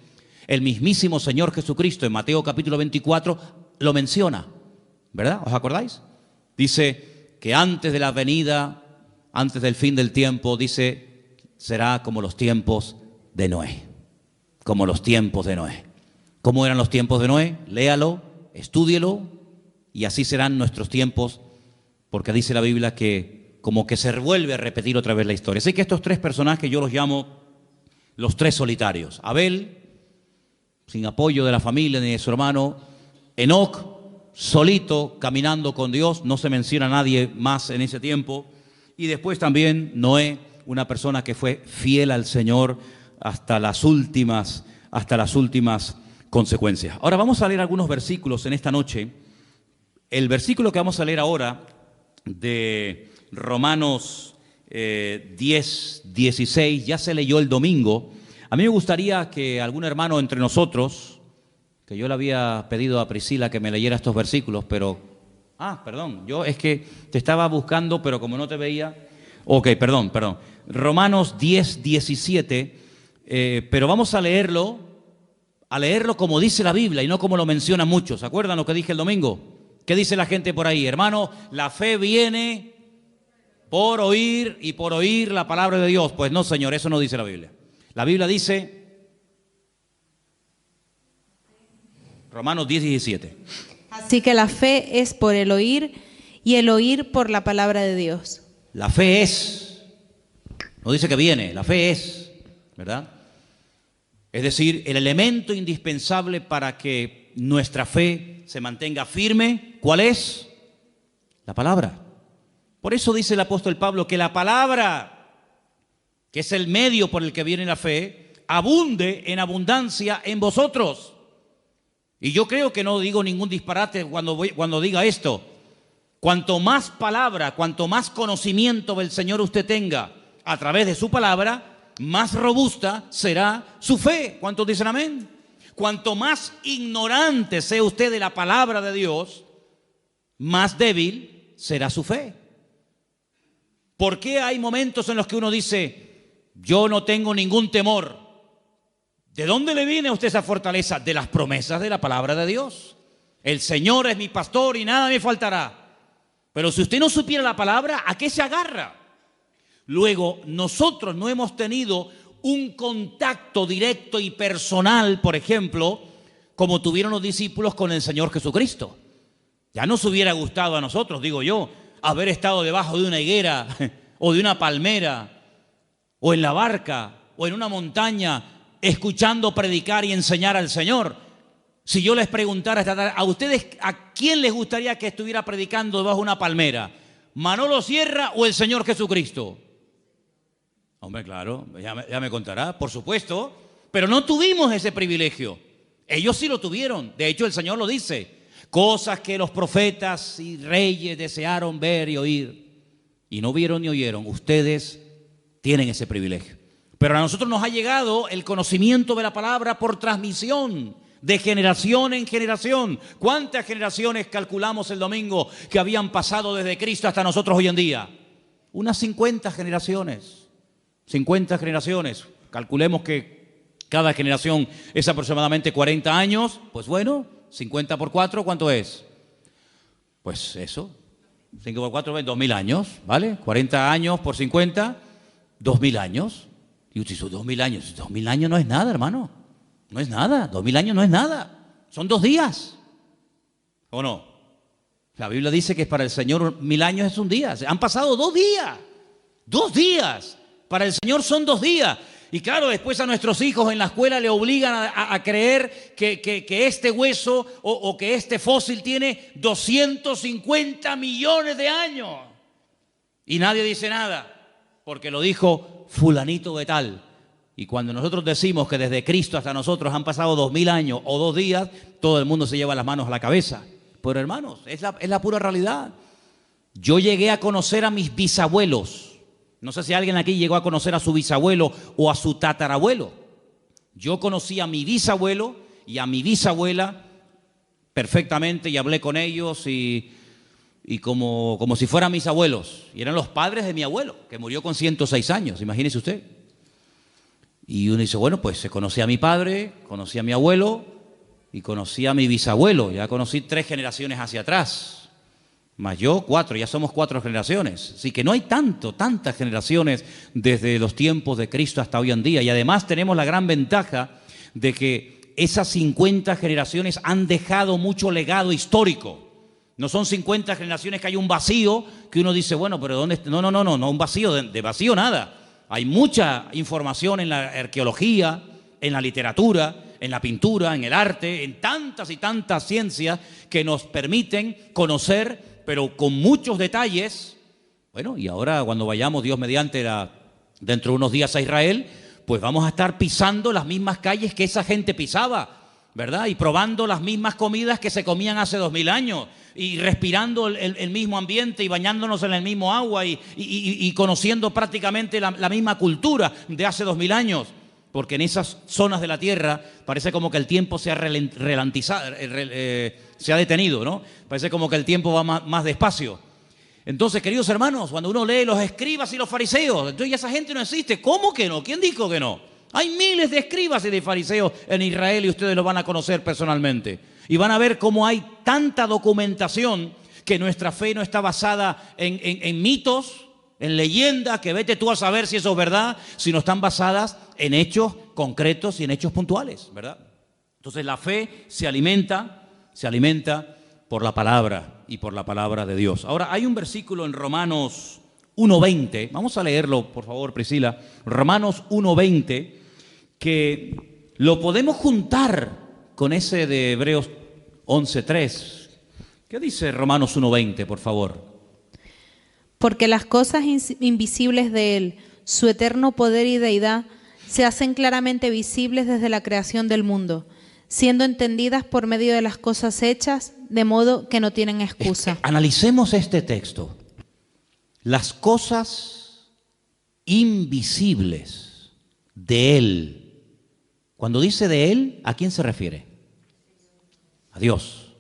El mismísimo Señor Jesucristo en Mateo capítulo 24 lo menciona, ¿verdad? ¿Os acordáis? Dice que antes de la venida, antes del fin del tiempo, dice, será como los tiempos de Noé. Como los tiempos de Noé. ¿Cómo eran los tiempos de Noé? Léalo, estúdielo, y así serán nuestros tiempos, porque dice la Biblia que como que se vuelve a repetir otra vez la historia. Así que estos tres personajes yo los llamo los tres solitarios. Abel, sin apoyo de la familia ni de su hermano. Enoc, solito, caminando con Dios, no se menciona a nadie más en ese tiempo. Y después también Noé, una persona que fue fiel al Señor hasta las últimas consecuencias. Ahora vamos a leer algunos versículos en esta noche. El versículo que vamos a leer ahora de Romanos 10, 16, ya se leyó el domingo. A mí me gustaría que algún hermano entre nosotros, que yo le había pedido a Priscila que me leyera estos versículos, pero... perdón, yo es que te estaba buscando, pero como no te veía... Ok, perdón. Romanos 10, 17, pero vamos a leerlo como dice la Biblia y no como lo mencionan muchos. ¿Se acuerdan lo que dije el domingo? ¿Qué dice la gente por ahí? Hermano, la fe viene por oír y por oír la palabra de Dios. Pues no, Señor, eso no dice la Biblia. La Biblia dice, Romanos 10, 17. Así que la fe es por el oír y el oír por la palabra de Dios. La fe es, no dice que viene, la fe es, ¿verdad? Es decir, el elemento indispensable para que nuestra fe se mantenga firme, ¿cuál es? La palabra. Por eso dice el apóstol Pablo que la palabra, que es el medio por el que viene la fe, abunde en abundancia en vosotros. Y yo creo que no digo ningún disparate cuando diga esto. Cuanto más palabra, cuanto más conocimiento del Señor usted tenga a través de su palabra, más robusta será su fe. ¿Cuántos dicen amén? Cuanto más ignorante sea usted de la palabra de Dios, más débil será su fe. ¿Por qué hay momentos en los que uno dice, yo no tengo ningún temor? ¿De dónde le viene a usted esa fortaleza? De las promesas de la palabra de Dios. El Señor es mi pastor y nada me faltará. Pero si usted no supiera la palabra, ¿a qué se agarra? Luego, nosotros no hemos tenido un contacto directo y personal, por ejemplo, como tuvieron los discípulos con el Señor Jesucristo. Ya nos hubiera gustado a nosotros, digo yo, haber estado debajo de una higuera o de una palmera o en la barca o en una montaña escuchando predicar y enseñar al Señor. Si yo les preguntara esta tarde, ¿a ustedes a quién les gustaría que estuviera predicando debajo de una palmera? ¿Manolo Sierra o el Señor Jesucristo? Hombre, claro, ya me contará, por supuesto, pero no tuvimos ese privilegio. Ellos sí lo tuvieron, de hecho el Señor lo dice. Cosas que los profetas y reyes desearon ver y oír, y no vieron ni oyeron. Ustedes tienen ese privilegio. Pero a nosotros nos ha llegado el conocimiento de la palabra por transmisión, de generación en generación. ¿Cuántas generaciones calculamos el domingo que habían pasado desde Cristo hasta nosotros hoy en día? Unas 50 generaciones. 50 generaciones. Calculemos que cada generación es aproximadamente 40 años. Pues bueno, 50 por 4, ¿cuánto es? Pues eso, 5 por 4, 2000 años, ¿vale? 40 años por 50, 2000 años. Y usted dice, 2000 años. 2000 años no es nada, hermano. No es nada. 2000 años no es nada. Son 2 días. ¿O no? La Biblia dice que para el Señor 1000 años es un día. Han pasado 2 días. 2 días. Para el Señor son 2 días. Y claro, después a nuestros hijos en la escuela le obligan a creer que este hueso o que este fósil tiene 250 millones de años. Y nadie dice nada, porque lo dijo fulanito de tal. Y cuando nosotros decimos que desde Cristo hasta nosotros han pasado 2000 años o 2 días, todo el mundo se lleva las manos a la cabeza. Pero hermanos, es la pura realidad. Yo llegué a conocer a mis bisabuelos. No sé si alguien aquí llegó a conocer a su bisabuelo o a su tatarabuelo. Yo conocí a mi bisabuelo y a mi bisabuela perfectamente y hablé con ellos y como si fueran mis abuelos. Y eran los padres de mi abuelo, que murió con 106 años, imagínese usted. Y uno dice, bueno, pues conocí a mi padre, conocí a mi abuelo y conocí a mi bisabuelo. Ya conocí 3 generaciones hacia atrás. Más yo, 4, ya somos 4 generaciones. Así que no hay tantas generaciones desde los tiempos de Cristo hasta hoy en día. Y además tenemos la gran ventaja de que esas 50 generaciones han dejado mucho legado histórico. No son 50 generaciones que hay un vacío que uno dice, bueno, pero ¿dónde está? No, un vacío, de vacío nada. Hay mucha información en la arqueología, en la literatura, en la pintura, en el arte, en tantas y tantas ciencias que nos permiten conocer, pero con muchos detalles. Bueno, y ahora cuando vayamos, Dios mediante, dentro de unos días a Israel, pues vamos a estar pisando las mismas calles que esa gente pisaba, ¿verdad? Y probando las mismas comidas que se comían hace 2000 años, y respirando el mismo ambiente y bañándonos en el mismo agua y conociendo prácticamente la misma cultura de hace 2000 años. Porque en esas zonas de la tierra parece como que el tiempo se ha detenido, ¿no? Parece como que el tiempo va más despacio. Entonces, queridos hermanos, cuando uno lee los escribas y los fariseos, entonces esa gente no existe. ¿Cómo que no? ¿Quién dijo que no? Hay miles de escribas y de fariseos en Israel y ustedes los van a conocer personalmente. Y van a ver cómo hay tanta documentación que nuestra fe no está basada en mitos, en leyendas, que vete tú a saber si eso es verdad, sino están basadas en hechos concretos y en hechos puntuales, ¿verdad? Entonces la fe se alimenta por la palabra y por la palabra de Dios. Ahora, hay un versículo en Romanos 1:20, vamos a leerlo, por favor, Priscila, Romanos 1:20, que lo podemos juntar con ese de Hebreos 11:3. ¿Qué dice Romanos 1:20, por favor? Porque las cosas invisibles de Él, su eterno poder y deidad, se hacen claramente visibles desde la creación del mundo, siendo entendidas por medio de las cosas hechas, de modo que no tienen excusa. Analicemos este texto. Las cosas invisibles de Él. Cuando dice de Él, ¿a quién se refiere? A Dios.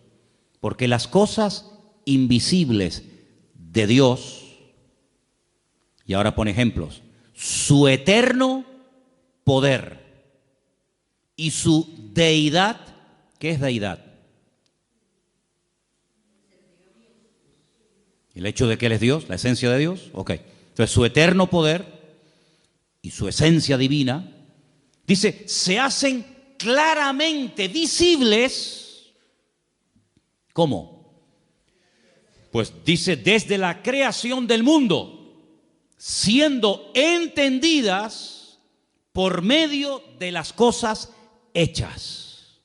Porque las cosas invisibles de Dios, y ahora pone ejemplos, su eterno poder y su deidad. ¿Qué es deidad? El hecho de que Él es Dios, la esencia de Dios. Ok. Entonces su eterno poder y su esencia divina, dice, se hacen claramente visibles. ¿Cómo? Pues dice, desde la creación del mundo, siendo entendidas por medio de las cosas hechas,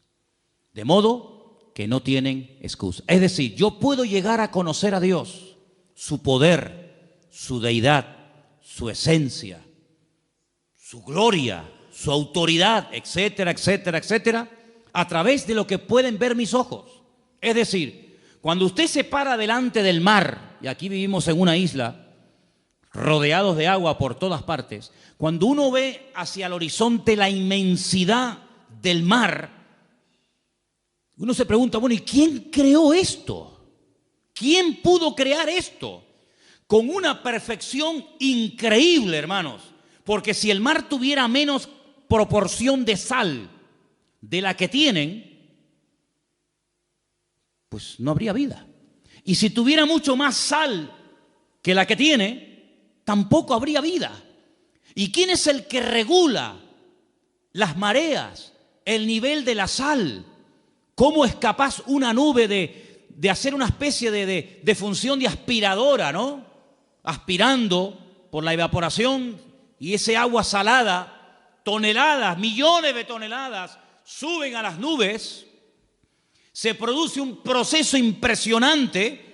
de modo que no tienen excusa. Es decir, yo puedo llegar a conocer a Dios, su poder, su deidad, su esencia, su gloria, su autoridad, etcétera, etcétera, etcétera, a través de lo que pueden ver mis ojos. Es decir, cuando usted se para delante del mar, y aquí vivimos en una isla, rodeados de agua por todas partes, cuando uno ve hacia el horizonte la inmensidad del mar, uno se pregunta, bueno, ¿y quién creó esto? ¿Quién pudo crear esto? Con una perfección increíble, hermanos, porque si el mar tuviera menos proporción de sal de la que tienen, pues no habría vida. Y si tuviera mucho más sal que la que tiene, tampoco habría vida. ¿Y quién es el que regula las mareas, el nivel de la sal? ¿Cómo es capaz una nube de hacer una especie de función de aspiradora, ¿no? Aspirando por la evaporación y ese agua salada, toneladas, millones de toneladas, suben a las nubes. Se produce un proceso impresionante.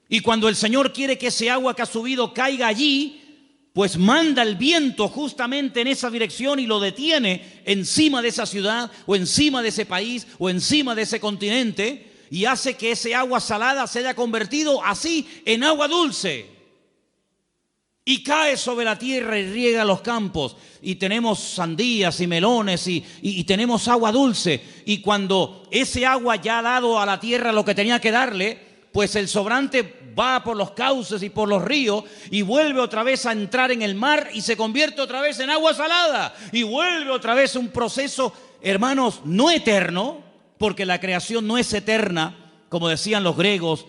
Y cuando el Señor quiere que ese agua que ha subido caiga allí, pues manda el viento justamente en esa dirección y lo detiene encima de esa ciudad o encima de ese país o encima de ese continente y hace que ese agua salada se haya convertido así en agua dulce. Y cae sobre la tierra y riega los campos. Y tenemos sandías y melones y tenemos agua dulce. Y cuando ese agua ya ha dado a la tierra lo que tenía que darle, pues el sobrante va por los cauces y por los ríos y vuelve otra vez a entrar en el mar y se convierte otra vez en agua salada y vuelve otra vez un proceso, hermanos, no eterno, porque la creación no es eterna, como decían los griegos,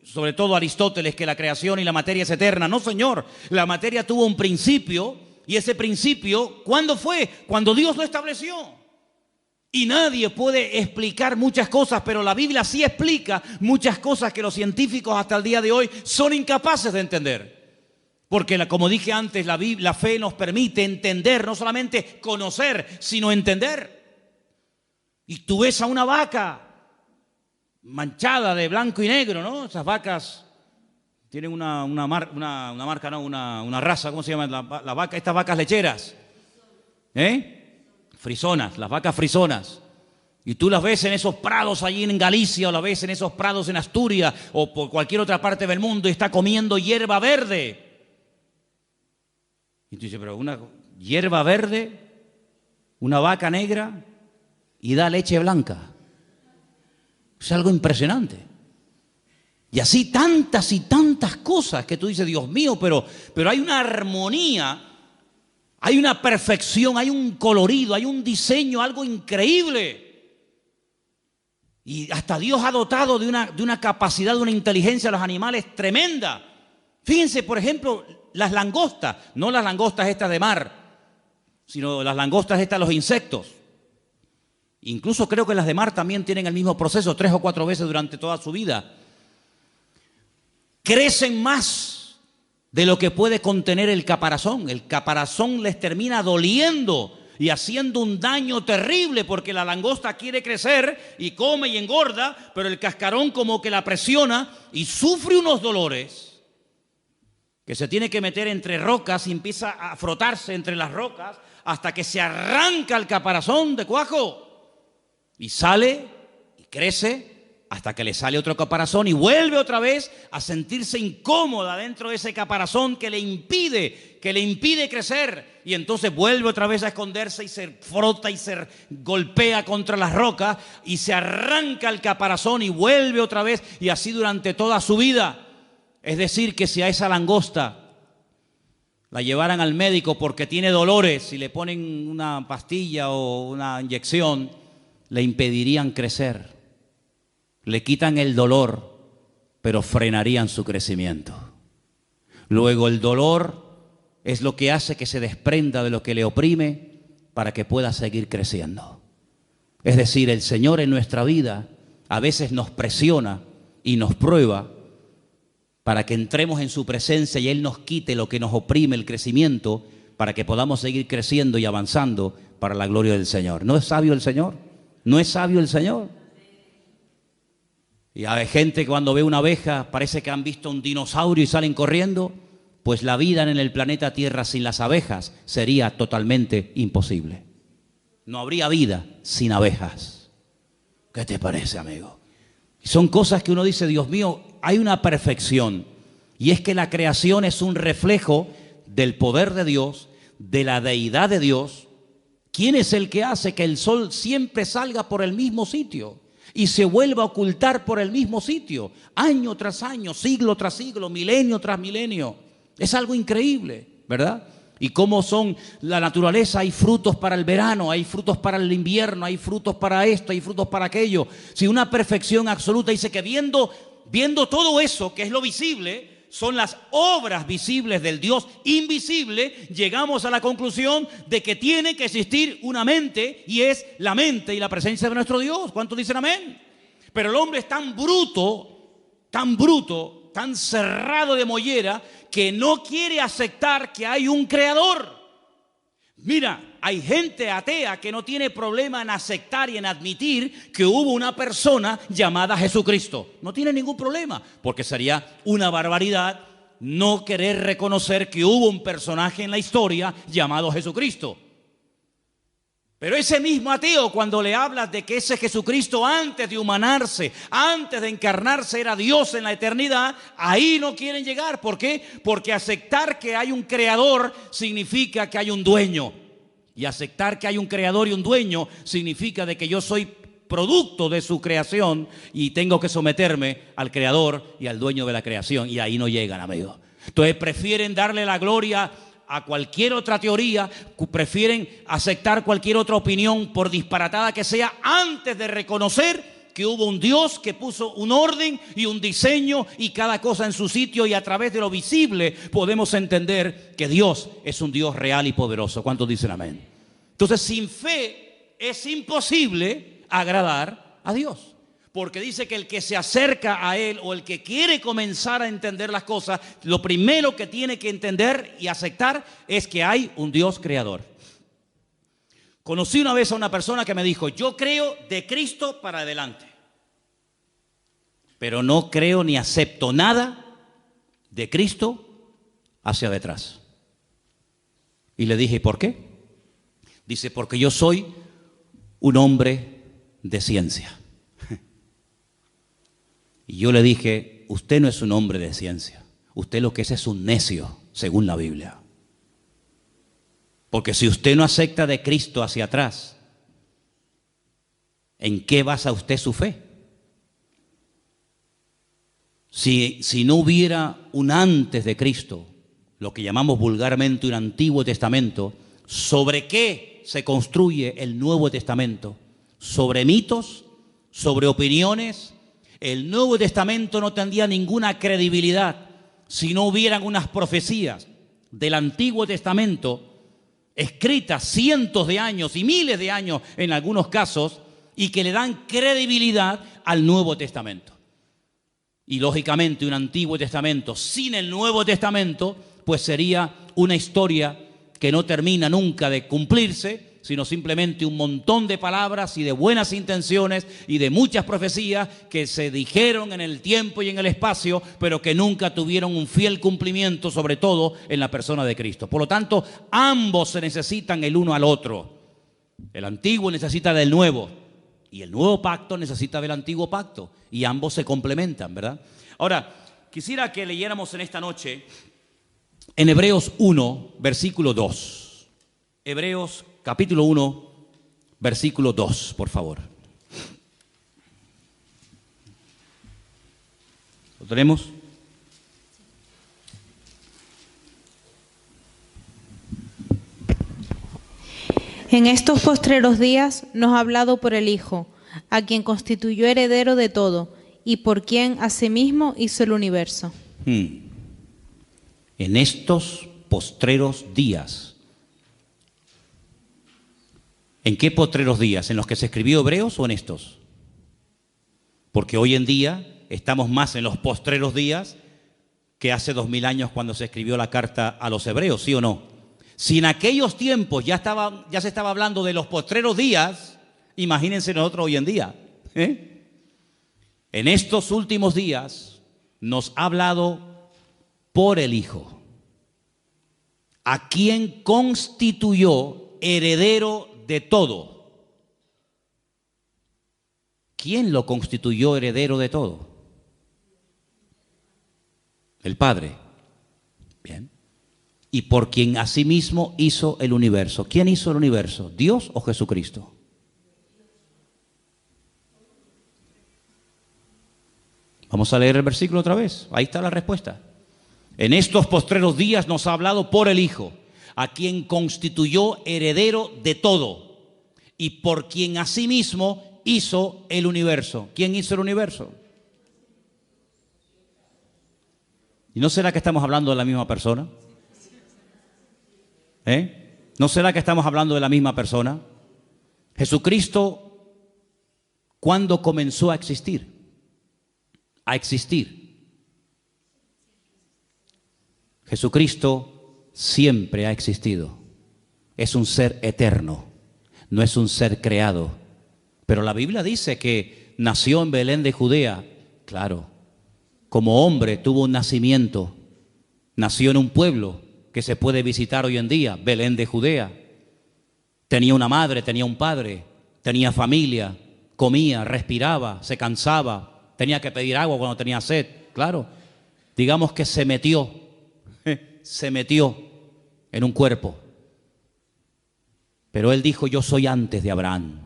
sobre todo Aristóteles, que la creación y la materia es eterna. No, señor, la materia tuvo un principio y ese principio, ¿cuándo fue? Cuando Dios lo estableció. Y nadie puede explicar muchas cosas, pero la Biblia sí explica muchas cosas que los científicos hasta el día de hoy son incapaces de entender. Porque, como dije antes, la fe nos permite entender, no solamente conocer, sino entender. Y tú ves a una vaca manchada de blanco y negro, ¿no? Esas vacas tienen una raza, ¿cómo se llama? La vaca, estas vacas lecheras. Frisonas, las vacas frisonas. Y tú las ves en esos prados allí en Galicia, o las ves en esos prados en Asturias, o por cualquier otra parte del mundo, y está comiendo hierba verde. Y tú dices, pero una hierba verde, una vaca negra, y da leche blanca. Es algo impresionante. Y así tantas y tantas cosas que tú dices, Dios mío, pero hay una armonía, hay una perfección, hay un colorido, hay un diseño, algo increíble. Y hasta Dios ha dotado de una capacidad, de una inteligencia a los animales tremenda. Fíjense, por ejemplo, las langostas, no las langostas estas de mar, sino las langostas estas, los insectos. Incluso creo que las de mar también tienen el mismo proceso 3 o 4 veces durante toda su vida. Crecen más de lo que puede contener el caparazón. El caparazón les termina doliendo y haciendo un daño terrible, porque la langosta quiere crecer y come y engorda, pero el cascarón como que la presiona y sufre unos dolores que se tiene que meter entre rocas y empieza a frotarse entre las rocas hasta que se arranca el caparazón de cuajo. Y sale y crece hasta que le sale otro caparazón y vuelve otra vez a sentirse incómoda dentro de ese caparazón que le impide crecer. Y entonces vuelve otra vez a esconderse y se frota y se golpea contra las rocas y se arranca el caparazón y vuelve otra vez, y así durante toda su vida. Es decir, que si a esa langosta la llevaran al médico porque tiene dolores y le ponen una pastilla o una inyección, le impedirían crecer, le quitan el dolor, pero frenarían su crecimiento. Luego el dolor es lo que hace que se desprenda de lo que le oprime para que pueda seguir creciendo. Es decir, el Señor en nuestra vida a veces nos presiona y nos prueba para que entremos en su presencia y Él nos quite lo que nos oprime, el crecimiento, para que podamos seguir creciendo y avanzando para la gloria del Señor. ¿No es sabio el Señor? ¿No es sabio el Señor? Y hay gente que cuando ve una abeja parece que han visto un dinosaurio y salen corriendo. Pues la vida en el planeta Tierra sin las abejas sería totalmente imposible. No habría vida sin abejas. ¿Qué te parece, amigo? Son cosas que uno dice, Dios mío, hay una perfección. Y es que la creación es un reflejo del poder de Dios, de la deidad de Dios. ¿Quién es el que hace que el sol siempre salga por el mismo sitio y se vuelva a ocultar por el mismo sitio, año tras año, siglo tras siglo, milenio tras milenio? Es algo increíble, ¿verdad? Y cómo son la naturaleza, hay frutos para el verano, hay frutos para el invierno, hay frutos para esto, hay frutos para aquello. Si una perfección absoluta, dice que viendo todo eso, que es lo visible, son las obras visibles del Dios invisible, llegamos a la conclusión de que tiene que existir una mente, y es la mente y la presencia de nuestro Dios. ¿Cuántos dicen amén? Pero el hombre es tan bruto, tan cerrado de mollera, que no quiere aceptar que hay un creador. Mira, hay gente atea que no tiene problema en aceptar y en admitir que hubo una persona llamada Jesucristo. No tiene ningún problema, porque sería una barbaridad no querer reconocer que hubo un personaje en la historia llamado Jesucristo. Pero ese mismo ateo, cuando le hablas de que ese Jesucristo, antes de humanarse, antes de encarnarse, era Dios en la eternidad, ahí no quieren llegar. ¿Por qué? Porque aceptar que hay un creador significa que hay un dueño. Y aceptar que hay un creador y un dueño significa de que yo soy producto de su creación y tengo que someterme al creador y al dueño de la creación. Y ahí no llegan, amigos. Entonces prefieren darle la gloria a cualquier otra teoría, prefieren aceptar cualquier otra opinión, por disparatada que sea, antes de reconocer que hubo un Dios que puso un orden y un diseño y cada cosa en su sitio, y a través de lo visible podemos entender que Dios es un Dios real y poderoso. ¿Cuántos dicen amén? Entonces, sin fe es imposible agradar a Dios, porque dice que el que se acerca a Él o el que quiere comenzar a entender las cosas, lo primero que tiene que entender y aceptar es que hay un Dios creador. Conocí una vez a una persona que me dijo: yo creo de Cristo para adelante, pero no creo ni acepto nada de Cristo hacia detrás. Y le dije: ¿por qué? Dice: porque yo soy un hombre de ciencia. Y yo le dije: usted no es un hombre de ciencia, usted lo que es un necio, según la Biblia. Porque si usted no acepta de Cristo hacia atrás, ¿en qué basa usted su fe? Si no hubiera un antes de Cristo, lo que llamamos vulgarmente un Antiguo Testamento, ¿sobre qué se construye el Nuevo Testamento? ¿Sobre mitos? ¿Sobre opiniones? El Nuevo Testamento no tendría ninguna credibilidad si no hubieran unas profecías del Antiguo Testamento escritas cientos de años y miles de años en algunos casos, y que le dan credibilidad al Nuevo Testamento. Y lógicamente un Antiguo Testamento sin el Nuevo Testamento pues sería una historia que no termina nunca de cumplirse, sino simplemente un montón de palabras y de buenas intenciones y de muchas profecías que se dijeron en el tiempo y en el espacio, pero que nunca tuvieron un fiel cumplimiento, sobre todo en la persona de Cristo. Por lo tanto, ambos se necesitan el uno al otro. El antiguo necesita del nuevo y el nuevo pacto necesita del antiguo pacto, y ambos se complementan, ¿verdad? Ahora, quisiera que leyéramos en esta noche en Hebreos 1, versículo 2. Hebreos capítulo 1, versículo 2, por favor. ¿Lo tenemos? En estos postreros días nos ha hablado por el Hijo, a quien constituyó heredero de todo, y por quien asimismo hizo el universo. En estos postreros días. ¿En qué postreros días? ¿En los que se escribió Hebreos o en estos? Porque hoy en día estamos más en los postreros días que hace 2000 años cuando se escribió la carta a los hebreos, ¿sí o no? Si en aquellos tiempos ya se estaba hablando de los postreros días, imagínense nosotros hoy en día. En estos últimos días nos ha hablado por el Hijo, a quien constituyó heredero de todo. ¿Quién lo constituyó heredero de todo? El Padre. Bien. Y por quien asimismo hizo el universo. ¿Quién hizo el universo? ¿Dios o Jesucristo? Vamos a leer el versículo otra vez. Ahí está la respuesta. En estos postreros días nos ha hablado por el Hijo, a quien constituyó heredero de todo y por quien asimismo hizo el universo. ¿Quién hizo el universo? ¿Y no será que estamos hablando de la misma persona? ¿No será que estamos hablando de la misma persona? Jesucristo, ¿cuándo comenzó a existir? A existir. Jesucristo siempre ha existido. Es un ser eterno, no es un ser creado. Pero la Biblia dice que nació en Belén de Judea. Claro, como hombre tuvo un nacimiento. Nació en un pueblo que se puede visitar hoy en día, Belén de Judea. Tenía una madre, tenía un padre, tenía familia, comía, respiraba, se cansaba, tenía que pedir agua cuando tenía sed. Claro, digamos que se metió en un cuerpo. Pero él dijo: yo soy antes de Abraham.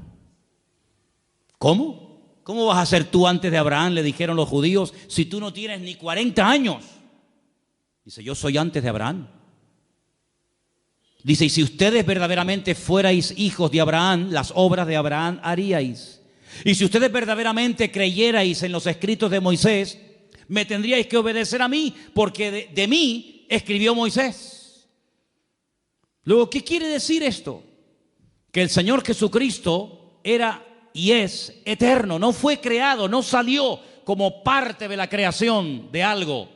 ¿Cómo? ¿Cómo vas a ser tú antes de Abraham? Le dijeron los judíos, si tú no tienes ni 40 años. Dice, yo soy antes de Abraham. Dice, y si ustedes verdaderamente fuerais hijos de Abraham, las obras de Abraham haríais. Y si ustedes verdaderamente creyerais en los escritos de Moisés, me tendríais que obedecer a mí, porque de mí escribió Moisés. Luego, ¿qué quiere decir esto? Que el Señor Jesucristo era y es eterno, no fue creado, no salió como parte de la creación de algo.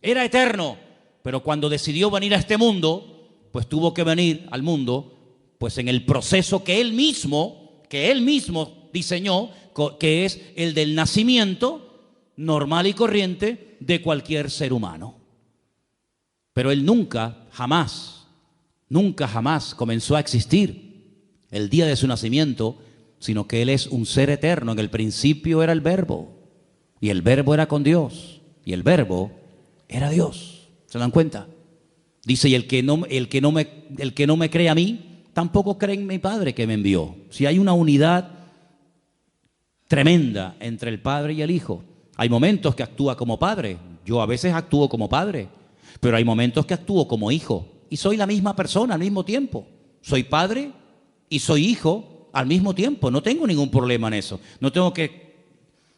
Era eterno, pero cuando decidió venir a este mundo, pues tuvo que venir al mundo, pues en el proceso que él mismo diseñó, que es el del nacimiento normal y corriente de cualquier ser humano. Pero él nunca, jamás comenzó a existir el día de su nacimiento, sino que él es un ser eterno. En el principio era el Verbo, y el Verbo era con Dios, y el Verbo era Dios. ¿Se dan cuenta? Dice, y el que no me cree a mí, tampoco cree en mi Padre que me envió. Si hay una unidad tremenda entre el Padre y el Hijo. Hay momentos que actúa como Padre. Yo a veces actúo como Padre, pero hay momentos que actúo como Hijo. Y soy la misma persona al mismo tiempo. Soy Padre y soy Hijo al mismo tiempo. No tengo ningún problema en eso. No tengo que,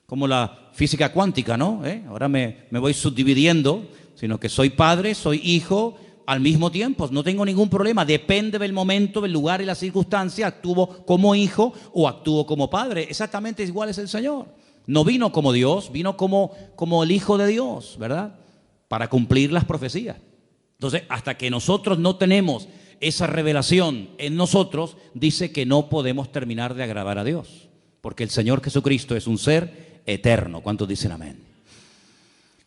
como la física cuántica, ¿no? Ahora me voy subdividiendo, sino que soy Padre, soy Hijo al mismo tiempo. No tengo ningún problema. Depende del momento, del lugar y la circunstancia. Actúo como Hijo o actúo como Padre. Exactamente igual es el Señor. No vino como Dios, vino como el Hijo de Dios, ¿verdad? Para cumplir las profecías. Entonces, hasta que nosotros no tenemos esa revelación en nosotros, dice que no podemos terminar de agradar a Dios, porque el Señor Jesucristo es un ser eterno. ¿Cuántos dicen amén?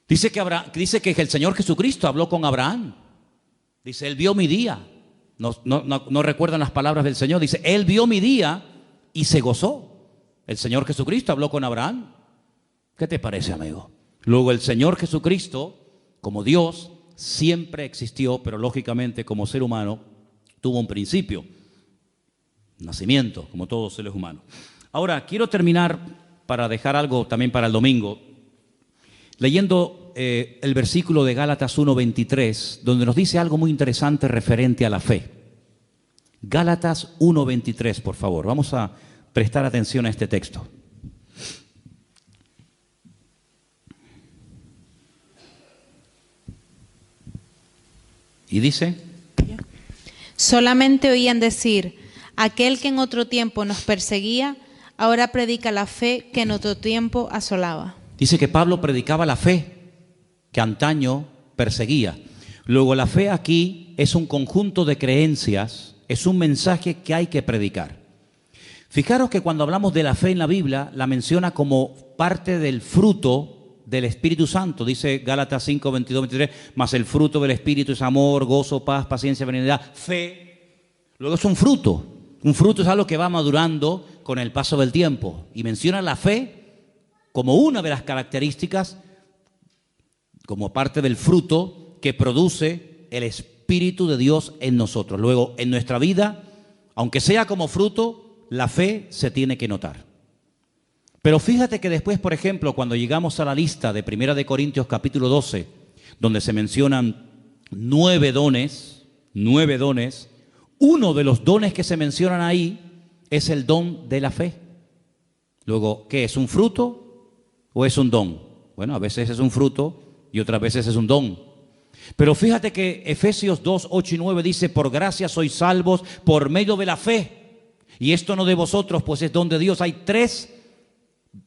Dice que el Señor Jesucristo habló con Abraham. Dice, Él vio mi día. No recuerdan las palabras del Señor. Dice, Él vio mi día y se gozó. El Señor Jesucristo habló con Abraham. ¿Qué te parece, amigo? Luego el Señor Jesucristo, como Dios, siempre existió, pero lógicamente como ser humano tuvo un principio, nacimiento, como todos los seres humanos. Ahora, quiero terminar para dejar algo también para el domingo, leyendo el versículo de Gálatas 1:23, donde nos dice algo muy interesante referente a la fe. Gálatas 1:23, por favor. Vamos a prestar atención a este texto. Y dice: solamente oían decir, aquel que en otro tiempo nos perseguía, ahora predica la fe que en otro tiempo asolaba. Dice que Pablo predicaba la fe que antaño perseguía. Luego la fe aquí es un conjunto de creencias, es un mensaje que hay que predicar. Fijaros que cuando hablamos de la fe en la Biblia, la menciona como parte del fruto del Espíritu Santo. Dice Gálatas 5, 22, 23, mas el fruto del Espíritu es amor, gozo, paz, paciencia, benignidad, fe. Luego es un fruto. Un fruto es algo que va madurando con el paso del tiempo. Y menciona la fe como una de las características, como parte del fruto que produce el Espíritu de Dios en nosotros. Luego, en nuestra vida, aunque sea como fruto, la fe se tiene que notar. Pero fíjate que después, por ejemplo, cuando llegamos a la lista de 1 Corintios capítulo 12, donde se mencionan 9 dones, uno de los dones que se mencionan ahí es el don de la fe. Luego, ¿qué es? ¿Un fruto o es un don? Bueno, a veces es un fruto y otras veces es un don. Pero fíjate que Efesios 2, 8 y 9 dice, por gracia sois salvos por medio de la fe. Y esto no de vosotros, pues es don de Dios. Hay 3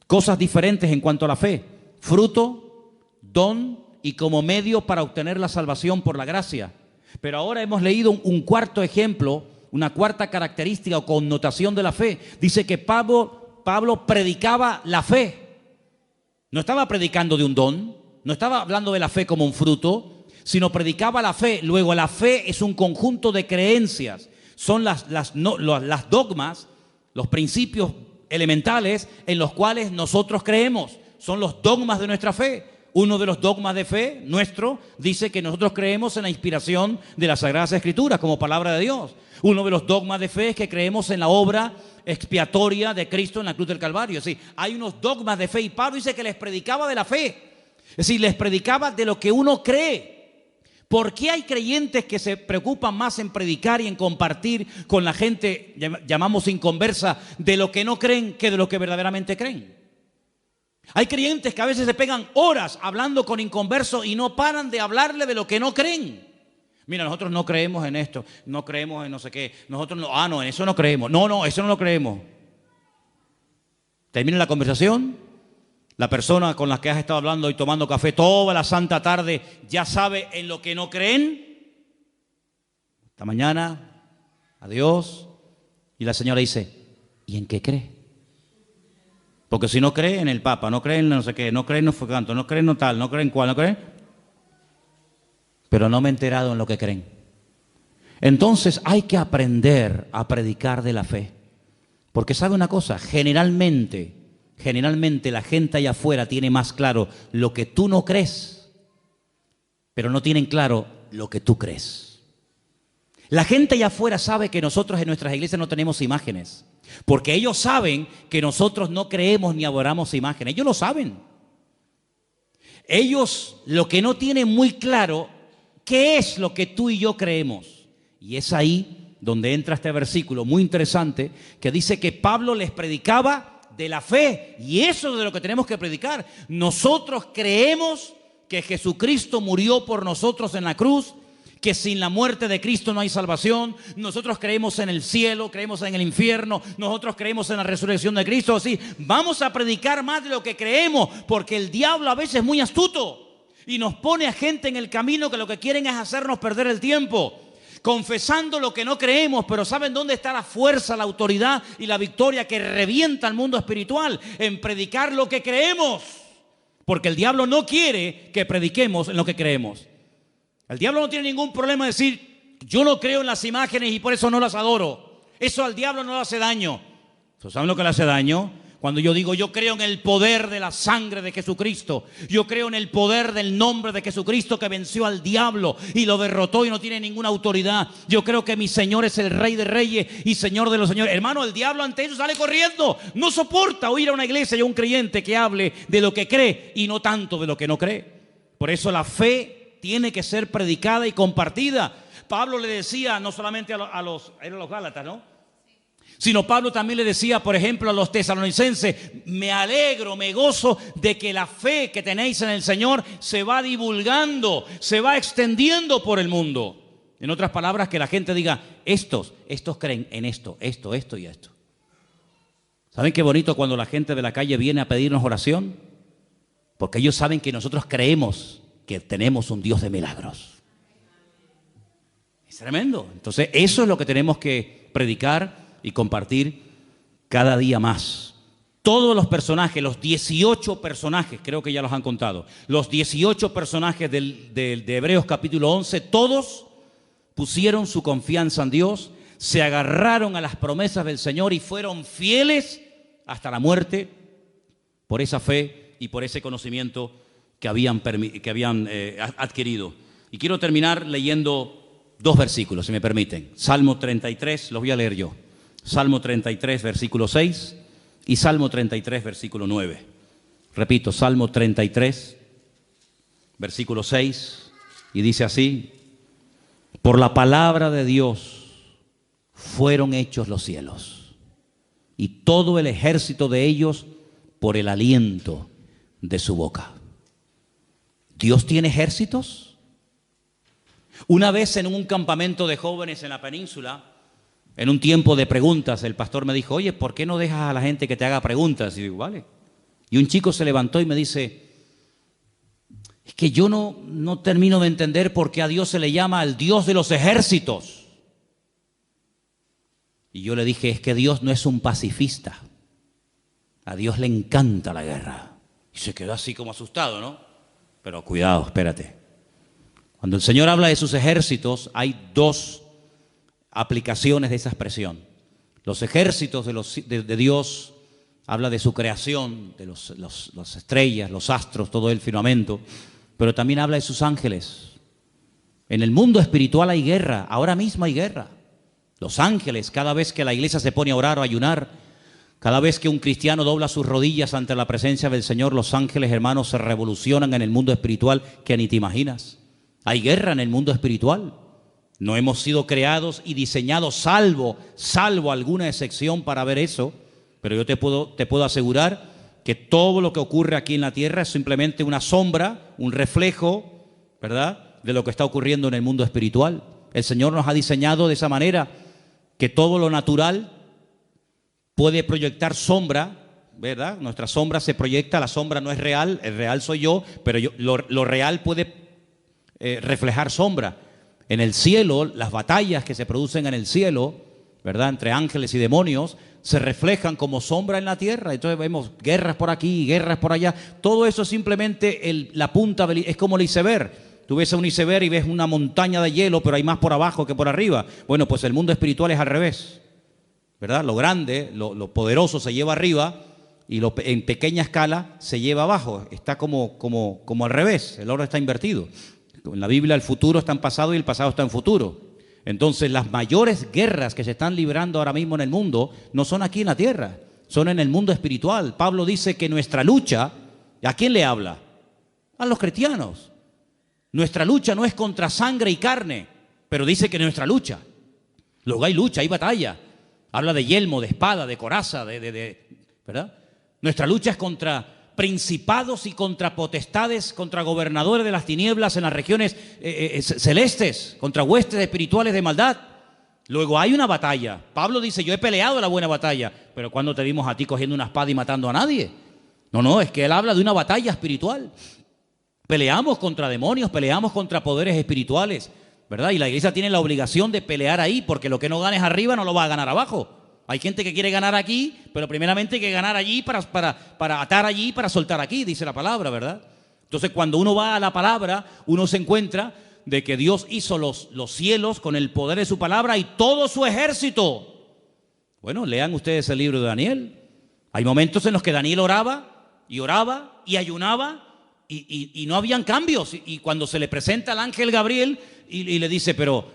cosas diferentes en cuanto a la fe: fruto, don y como medio para obtener la salvación por la gracia. Pero ahora hemos leído un cuarto ejemplo, una cuarta característica o connotación de la fe. Dice que Pablo predicaba la fe. No estaba predicando de un don, no estaba hablando de la fe como un fruto, sino predicaba la fe. Luego la fe es un conjunto de creencias. Son las dogmas, los principios elementales en los cuales nosotros creemos. Son los dogmas de nuestra fe. Uno de los dogmas de fe nuestro dice que nosotros creemos en la inspiración de las Sagradas Escrituras como palabra de Dios. Uno de los dogmas de fe es que creemos en la obra expiatoria de Cristo en la cruz del Calvario. Es decir, hay unos dogmas de fe y Pablo dice que les predicaba de la fe. Es decir, les predicaba de lo que uno cree. ¿Por qué hay creyentes que se preocupan más en predicar y en compartir con la gente, llamamos inconversa, de lo que no creen que de lo que verdaderamente creen? Hay creyentes que a veces se pegan horas hablando con inconversos y no paran de hablarle de lo que no creen. Mira, nosotros no creemos en esto, no creemos en no sé qué, nosotros no, no, en eso no creemos, no, eso no lo creemos. Termina la conversación, la persona con la que has estado hablando y tomando café toda la santa tarde ya sabe en lo que no creen. Hasta mañana, adiós. Y la señora dice, ¿y en qué cree? Porque si no cree en el Papa, no cree en no sé qué, no cree en no fue canto, no cree en no tal, no cree en cuál, no cree. Pero no me he enterado en lo que creen. Entonces hay que aprender a predicar de la fe. Porque sabe una cosa, generalmente la gente allá afuera tiene más claro lo que tú no crees, pero no tienen claro lo que tú crees. La gente allá afuera sabe que nosotros en nuestras iglesias no tenemos imágenes. Porque ellos saben que nosotros no creemos ni adoramos imágenes. Ellos lo saben. Ellos lo que no tienen muy claro, ¿qué es lo que tú y yo creemos? Y es ahí donde entra este versículo muy interesante que dice que Pablo les predicaba de la fe. Y eso es de lo que tenemos que predicar. Nosotros creemos que Jesucristo murió por nosotros en la cruz, que sin la muerte de Cristo no hay salvación. Nosotros creemos en el cielo, creemos en el infierno, nosotros creemos en la resurrección de Cristo. Así, vamos a predicar más de lo que creemos, porque el diablo a veces es muy astuto y nos pone a gente en el camino que lo que quieren es hacernos perder el tiempo, confesando lo que no creemos. Pero ¿saben dónde está la fuerza, la autoridad y la victoria que revienta el mundo espiritual? En predicar lo que creemos, porque el diablo no quiere que prediquemos en lo que creemos. El diablo no tiene ningún problema en decir, yo no creo en las imágenes y por eso no las adoro. Eso al diablo no le hace daño. ¿Saben lo que le hace daño? Cuando yo digo, yo creo en el poder de la sangre de Jesucristo. Yo creo en el poder del nombre de Jesucristo que venció al diablo y lo derrotó y no tiene ninguna autoridad. Yo creo que mi Señor es el Rey de Reyes y Señor de los Señores. Hermano, el diablo ante eso sale corriendo. No soporta oír a una iglesia y a un creyente que hable de lo que cree y no tanto de lo que no cree. Por eso la fe tiene que ser predicada y compartida. Pablo le decía no solamente a los Gálatas, ¿no? Sino Pablo también le decía, por ejemplo, a los tesalonicenses, me alegro, me gozo de que la fe que tenéis en el Señor se va divulgando, se va extendiendo por el mundo. En otras palabras, que la gente diga, estos creen en esto y esto. ¿Saben qué bonito cuando la gente de la calle viene a pedirnos oración? Porque ellos saben que nosotros creemos que tenemos un Dios de milagros. Es tremendo. Entonces eso es lo que tenemos que predicar y compartir cada día más. Todos los personajes, los 18 personajes, creo que ya los han contado, los 18 personajes de Hebreos capítulo 11, todos pusieron su confianza en Dios, se agarraron a las promesas del Señor y fueron fieles hasta la muerte por esa fe y por ese conocimiento que habían adquirido. Y quiero terminar leyendo 2 versículos, si me permiten. Salmo 33, los voy a leer yo. Salmo 33, versículo 6 y Salmo 33, versículo 9. Repito, Salmo 33, versículo 6, y dice así: por la palabra de Dios fueron hechos los cielos, y todo el ejército de ellos por el aliento de su boca. ¿Dios tiene ejércitos? Una vez en un campamento de jóvenes en la península, en un tiempo de preguntas, el pastor me dijo, oye, ¿por qué no dejas a la gente que te haga preguntas? Y digo, vale. Y un chico se levantó y me dice, es que yo no termino de entender por qué a Dios se le llama el Dios de los ejércitos. Y yo le dije, es que Dios no es un pacifista. A Dios le encanta la guerra. Y se quedó así como asustado, ¿no? Pero cuidado, espérate. Cuando el Señor habla de sus ejércitos, hay 2 aplicaciones de esa expresión. Los ejércitos de Dios habla de su creación, de las estrellas, los astros, todo el firmamento, pero también habla de sus ángeles. En el mundo espiritual hay guerra, ahora mismo hay guerra. Los ángeles, cada vez que la iglesia se pone a orar o a ayunar, cada vez que un cristiano dobla sus rodillas ante la presencia del Señor, los ángeles, hermanos, se revolucionan en el mundo espiritual que ni te imaginas. Hay guerra en el mundo espiritual. No hemos sido creados y diseñados, salvo alguna excepción para ver eso, pero yo te puedo asegurar que todo lo que ocurre aquí en la tierra es simplemente una sombra, un reflejo, ¿verdad?, de lo que está ocurriendo en el mundo espiritual. El Señor nos ha diseñado de esa manera que todo lo natural puede proyectar sombra, ¿verdad? Nuestra sombra se proyecta, la sombra no es real, el real soy yo, pero lo real puede reflejar sombra. En el cielo, las batallas que se producen en el cielo, ¿verdad?, entre ángeles y demonios, se reflejan como sombra en la tierra. Entonces vemos guerras por aquí, guerras por allá. Todo eso es simplemente la punta, es como el iceberg. Tú ves a un iceberg y ves una montaña de hielo, pero hay más por abajo que por arriba. Bueno, pues el mundo espiritual es al revés, ¿verdad? Lo grande, lo poderoso se lleva arriba y en pequeña escala se lleva abajo. Está como al revés, el orden está invertido. En la Biblia el futuro está en pasado y el pasado está en futuro. Entonces las mayores guerras que se están librando ahora mismo en el mundo no son aquí en la tierra, son en el mundo espiritual. Pablo dice que nuestra lucha, ¿a quién le habla? A los cristianos. Nuestra lucha no es contra sangre y carne, pero dice que nuestra lucha. Luego hay lucha, hay batalla. Habla de yelmo, de espada, de coraza, ¿verdad? Nuestra lucha es contra principados y contra potestades, contra gobernadores de las tinieblas en las regiones celestes, contra huestes espirituales de maldad. Luego hay una batalla. Pablo dice, yo he peleado la buena batalla, pero ¿cuándo te vimos a ti cogiendo una espada y matando a nadie? No, es que él habla de una batalla espiritual. Peleamos contra demonios, peleamos contra poderes espirituales, ¿verdad? Y la iglesia tiene la obligación de pelear ahí, porque lo que no ganes arriba no lo va a ganar abajo. Hay gente que quiere ganar aquí, pero primeramente hay que ganar allí para atar allí, para soltar aquí, dice la palabra, ¿verdad? Entonces, cuando uno va a la palabra, uno se encuentra de que Dios hizo los cielos con el poder de su palabra y todo su ejército. Bueno, lean ustedes el libro de Daniel. Hay momentos en los que Daniel oraba y ayunaba y no habían cambios. Y cuando se le presenta al ángel Gabriel y le dice, pero,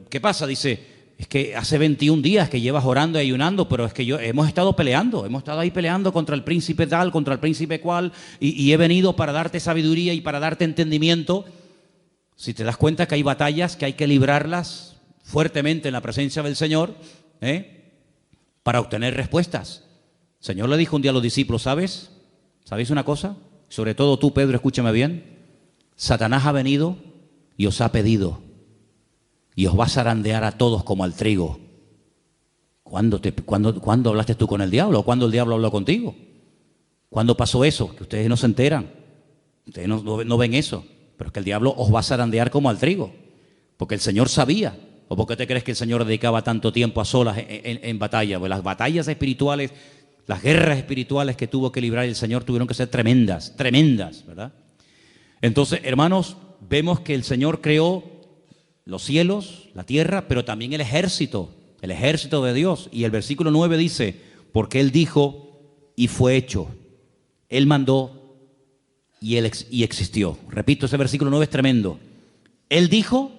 ¿qué pasa? Dice, es que hace 21 días que llevas orando y ayunando, pero es que hemos estado ahí peleando contra el príncipe tal, contra el príncipe cual, y he venido para darte sabiduría y para darte entendimiento. Si te das cuenta que hay batallas que hay que librarlas fuertemente en la presencia del Señor, para obtener respuestas. El Señor le dijo un día a los discípulos, ¿sabéis una cosa? Sobre todo tú, Pedro, escúchame bien. Satanás ha venido y os ha pedido, y os va a zarandear a todos como al trigo. ¿Cuándo hablaste tú con el diablo? ¿O cuándo el diablo habló contigo? ¿Cuándo pasó eso? Que ustedes no se enteran. Ustedes no ven eso. Pero es que el diablo os va a zarandear como al trigo. Porque el Señor sabía. ¿O por qué te crees que el Señor dedicaba tanto tiempo a solas en batalla? Pues las batallas espirituales, las guerras espirituales que tuvo que librar el Señor tuvieron que ser tremendas, ¿verdad? Entonces, hermanos, vemos que el Señor creó los cielos, la tierra, pero también el ejército de Dios. Y el versículo 9 dice, porque Él dijo y fue hecho. Él mandó y existió. Repito, ese versículo 9 es tremendo. Él dijo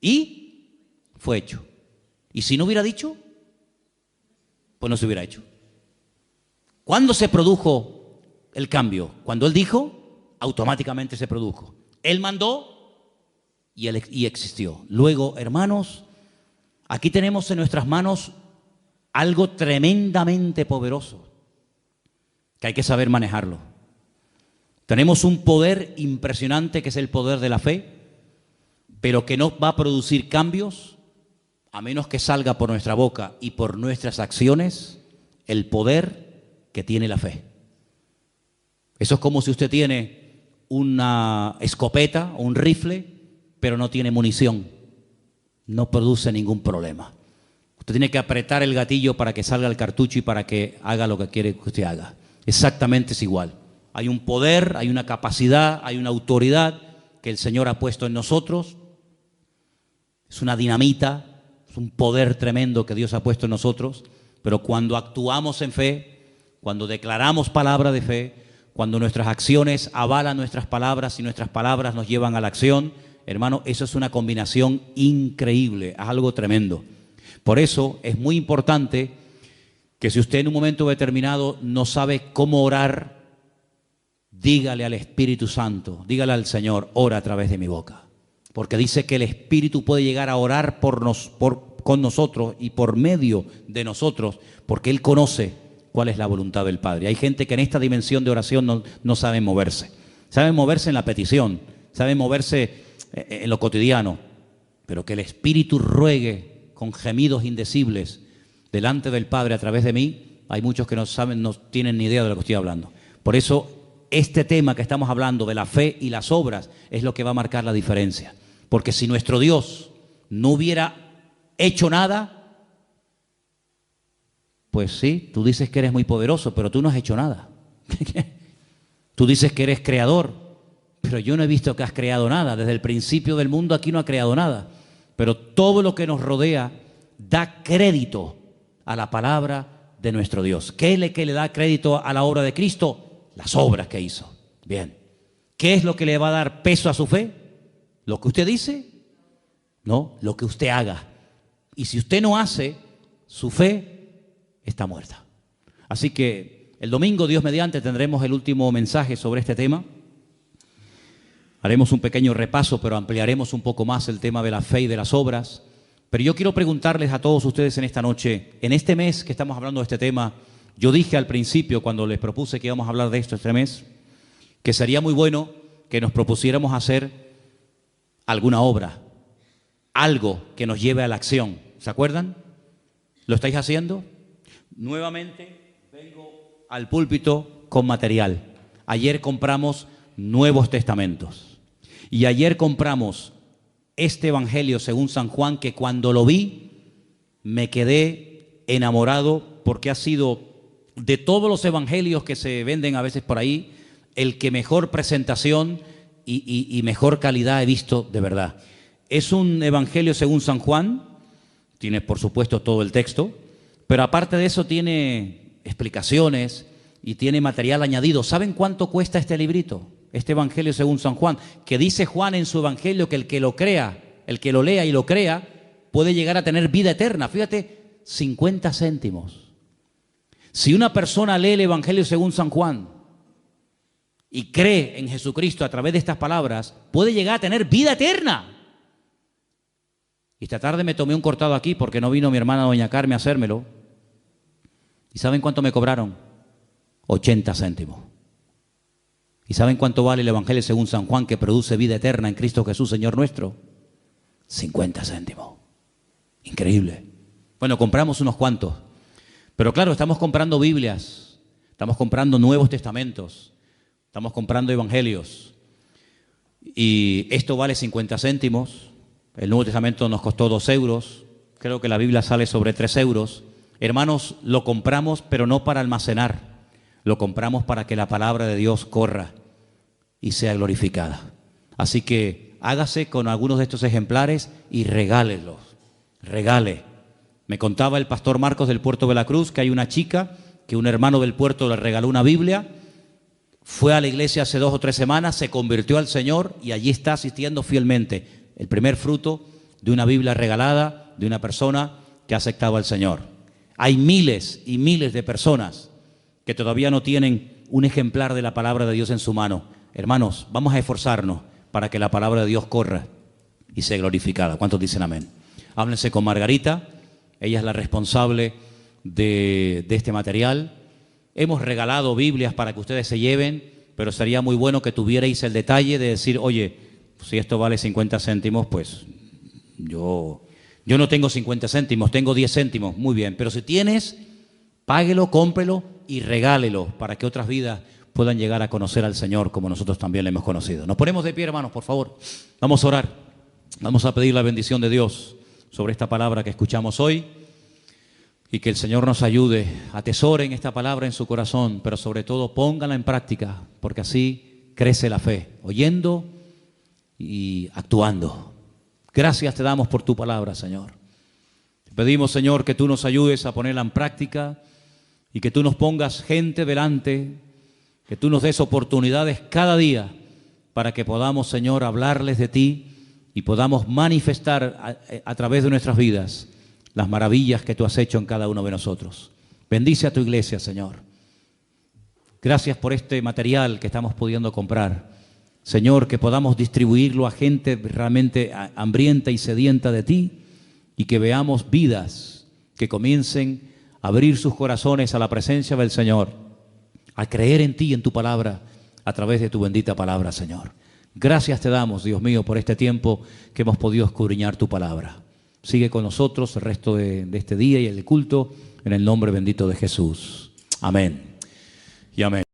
y fue hecho. Y si no hubiera dicho, pues no se hubiera hecho. ¿Cuándo se produjo el cambio? Cuando Él dijo, automáticamente se produjo. Él mandó y existió. Luego, hermanos, aquí tenemos en nuestras manos algo tremendamente poderoso que hay que saber manejarlo. Tenemos un poder impresionante que es el poder de la fe, pero que no va a producir cambios a menos que salga por nuestra boca y por nuestras acciones el poder que tiene la fe. Eso es como si usted tiene una escopeta o un rifle, pero no tiene munición, no produce ningún problema. Usted tiene que apretar el gatillo para que salga el cartucho y para que haga lo que quiere que usted haga. Exactamente es igual. Hay un poder, hay una capacidad, hay una autoridad que el Señor ha puesto en nosotros. Es una dinamita, es un poder tremendo que Dios ha puesto en nosotros, Pero cuando actuamos en fe, cuando declaramos palabra de fe, cuando nuestras acciones avalan nuestras palabras y nuestras palabras nos llevan a la acción, hermano, eso es una combinación increíble, es algo tremendo. Por eso es muy importante que si usted en un momento determinado no sabe cómo orar, dígale al Espíritu Santo, dígale al Señor, ora a través de mi boca. Porque dice que el Espíritu puede llegar a orar con nosotros y por medio de nosotros, porque Él conoce cuál es la voluntad del Padre. Hay gente que en esta dimensión de oración no sabe moverse. Sabe moverse en la petición, sabe moverse en lo cotidiano, pero que el Espíritu ruegue con gemidos indecibles delante del Padre a través de mí, hay muchos que no saben, no tienen ni idea de lo que estoy hablando. Por eso, este tema que estamos hablando de la fe y las obras es lo que va a marcar la diferencia. Porque si nuestro Dios no hubiera hecho nada, pues sí, tú dices que eres muy poderoso, pero tú no has hecho nada. Tú dices que eres creador, pero yo no he visto que has creado nada. Desde el principio del mundo aquí no ha creado nada. Pero todo lo que nos rodea da crédito a la palabra de nuestro Dios. ¿Qué es lo que le da crédito a la obra de Cristo? Las obras que hizo. Bien. ¿Qué es lo que le va a dar peso a su fe? ¿Lo que usted dice? No, lo que usted haga. Y si usted no hace, su fe está muerta. Así que el domingo, Dios mediante, tendremos el último mensaje sobre este tema. Haremos un pequeño repaso, pero ampliaremos un poco más el tema de la fe y de las obras. Pero yo quiero preguntarles a todos ustedes en esta noche, en este mes que estamos hablando de este tema, yo dije al principio cuando les propuse que íbamos a hablar de esto este mes, que sería muy bueno que nos propusiéramos hacer alguna obra, algo que nos lleve a la acción. ¿Se acuerdan? ¿Lo estáis haciendo? Nuevamente vengo al púlpito con material. Ayer compramos Nuevos Testamentos y ayer compramos este Evangelio según San Juan, que cuando lo vi me quedé enamorado porque ha sido de todos los evangelios que se venden a veces por ahí, el que mejor presentación y mejor calidad he visto de verdad. Es un Evangelio según San Juan, tiene por supuesto todo el texto, pero aparte de eso tiene explicaciones y tiene material añadido. ¿Saben cuánto cuesta este librito? Este Evangelio según San Juan, que dice Juan en su Evangelio que el que lo crea, el que lo lea y lo crea, puede llegar a tener vida eterna. Fíjate, 50 céntimos. Si una persona lee el Evangelio según San Juan y cree en Jesucristo a través de estas palabras, puede llegar a tener vida eterna. Y esta tarde me tomé un cortado aquí porque no vino mi hermana doña Carmen a hacérmelo. ¿Y saben cuánto me cobraron? 80 céntimos. ¿Y saben cuánto vale el Evangelio según San Juan, que produce vida eterna en Cristo Jesús, Señor nuestro? 50 céntimos. Increíble. Bueno, compramos unos cuantos. Pero claro, estamos comprando Biblias, estamos comprando Nuevos Testamentos, estamos comprando Evangelios. Y esto vale 50 céntimos. El Nuevo Testamento nos costó 2 euros. Creo que la Biblia sale sobre 3 euros. Hermanos, lo compramos, pero no para almacenar. Lo compramos para que la palabra de Dios corra y sea glorificada. Así que hágase con algunos de estos ejemplares y regálelos. Regale. Me contaba el pastor Marcos del Puerto de la Cruz que hay una chica que un hermano del puerto le regaló una Biblia, fue a la iglesia hace 2 o 3 semanas, se convirtió al Señor y allí está asistiendo fielmente. El primer fruto de una Biblia regalada de una persona que ha aceptado al Señor. Hay miles y miles de personas que todavía no tienen un ejemplar de la palabra de Dios en su mano. Hermanos, vamos a esforzarnos para que la palabra de Dios corra y sea glorificada. ¿Cuántos dicen amén? Háblense con Margarita, ella es la responsable de este material. Hemos regalado Biblias para que ustedes se lleven, pero sería muy bueno que tuvierais el detalle de decir, oye, si esto vale 50 céntimos, pues yo no tengo 50 céntimos, tengo 10 céntimos, muy bien. Pero si tienes, páguelo, cómprelo y regálelo para que otras vidas puedan llegar a conocer al Señor como nosotros también le hemos conocido. Nos ponemos de pie, hermanos, por favor. Vamos a orar. Vamos a pedir la bendición de Dios sobre esta palabra que escuchamos hoy y que el Señor nos ayude. Atesoren esta palabra en su corazón, pero sobre todo pónganla en práctica, porque así crece la fe, oyendo y actuando. Gracias te damos por tu palabra, Señor. Te Pedimos, Señor, que tú nos ayudes a ponerla en práctica y que tú nos pongas gente delante, que tú nos des oportunidades cada día para que podamos, Señor, hablarles de ti y podamos manifestar a través de nuestras vidas las maravillas que tú has hecho en cada uno de nosotros. Bendice a tu iglesia, Señor. Gracias por este material que estamos pudiendo comprar. Señor, que podamos distribuirlo a gente realmente hambrienta y sedienta de ti y que veamos vidas que comiencen a abrir sus corazones a la presencia del Señor, a creer en ti y en tu palabra a través de tu bendita palabra, Señor. Gracias te damos, Dios mío, por este tiempo que hemos podido escudriñar tu palabra. Sigue con nosotros el resto de este día y el culto en el nombre bendito de Jesús. Amén y amén.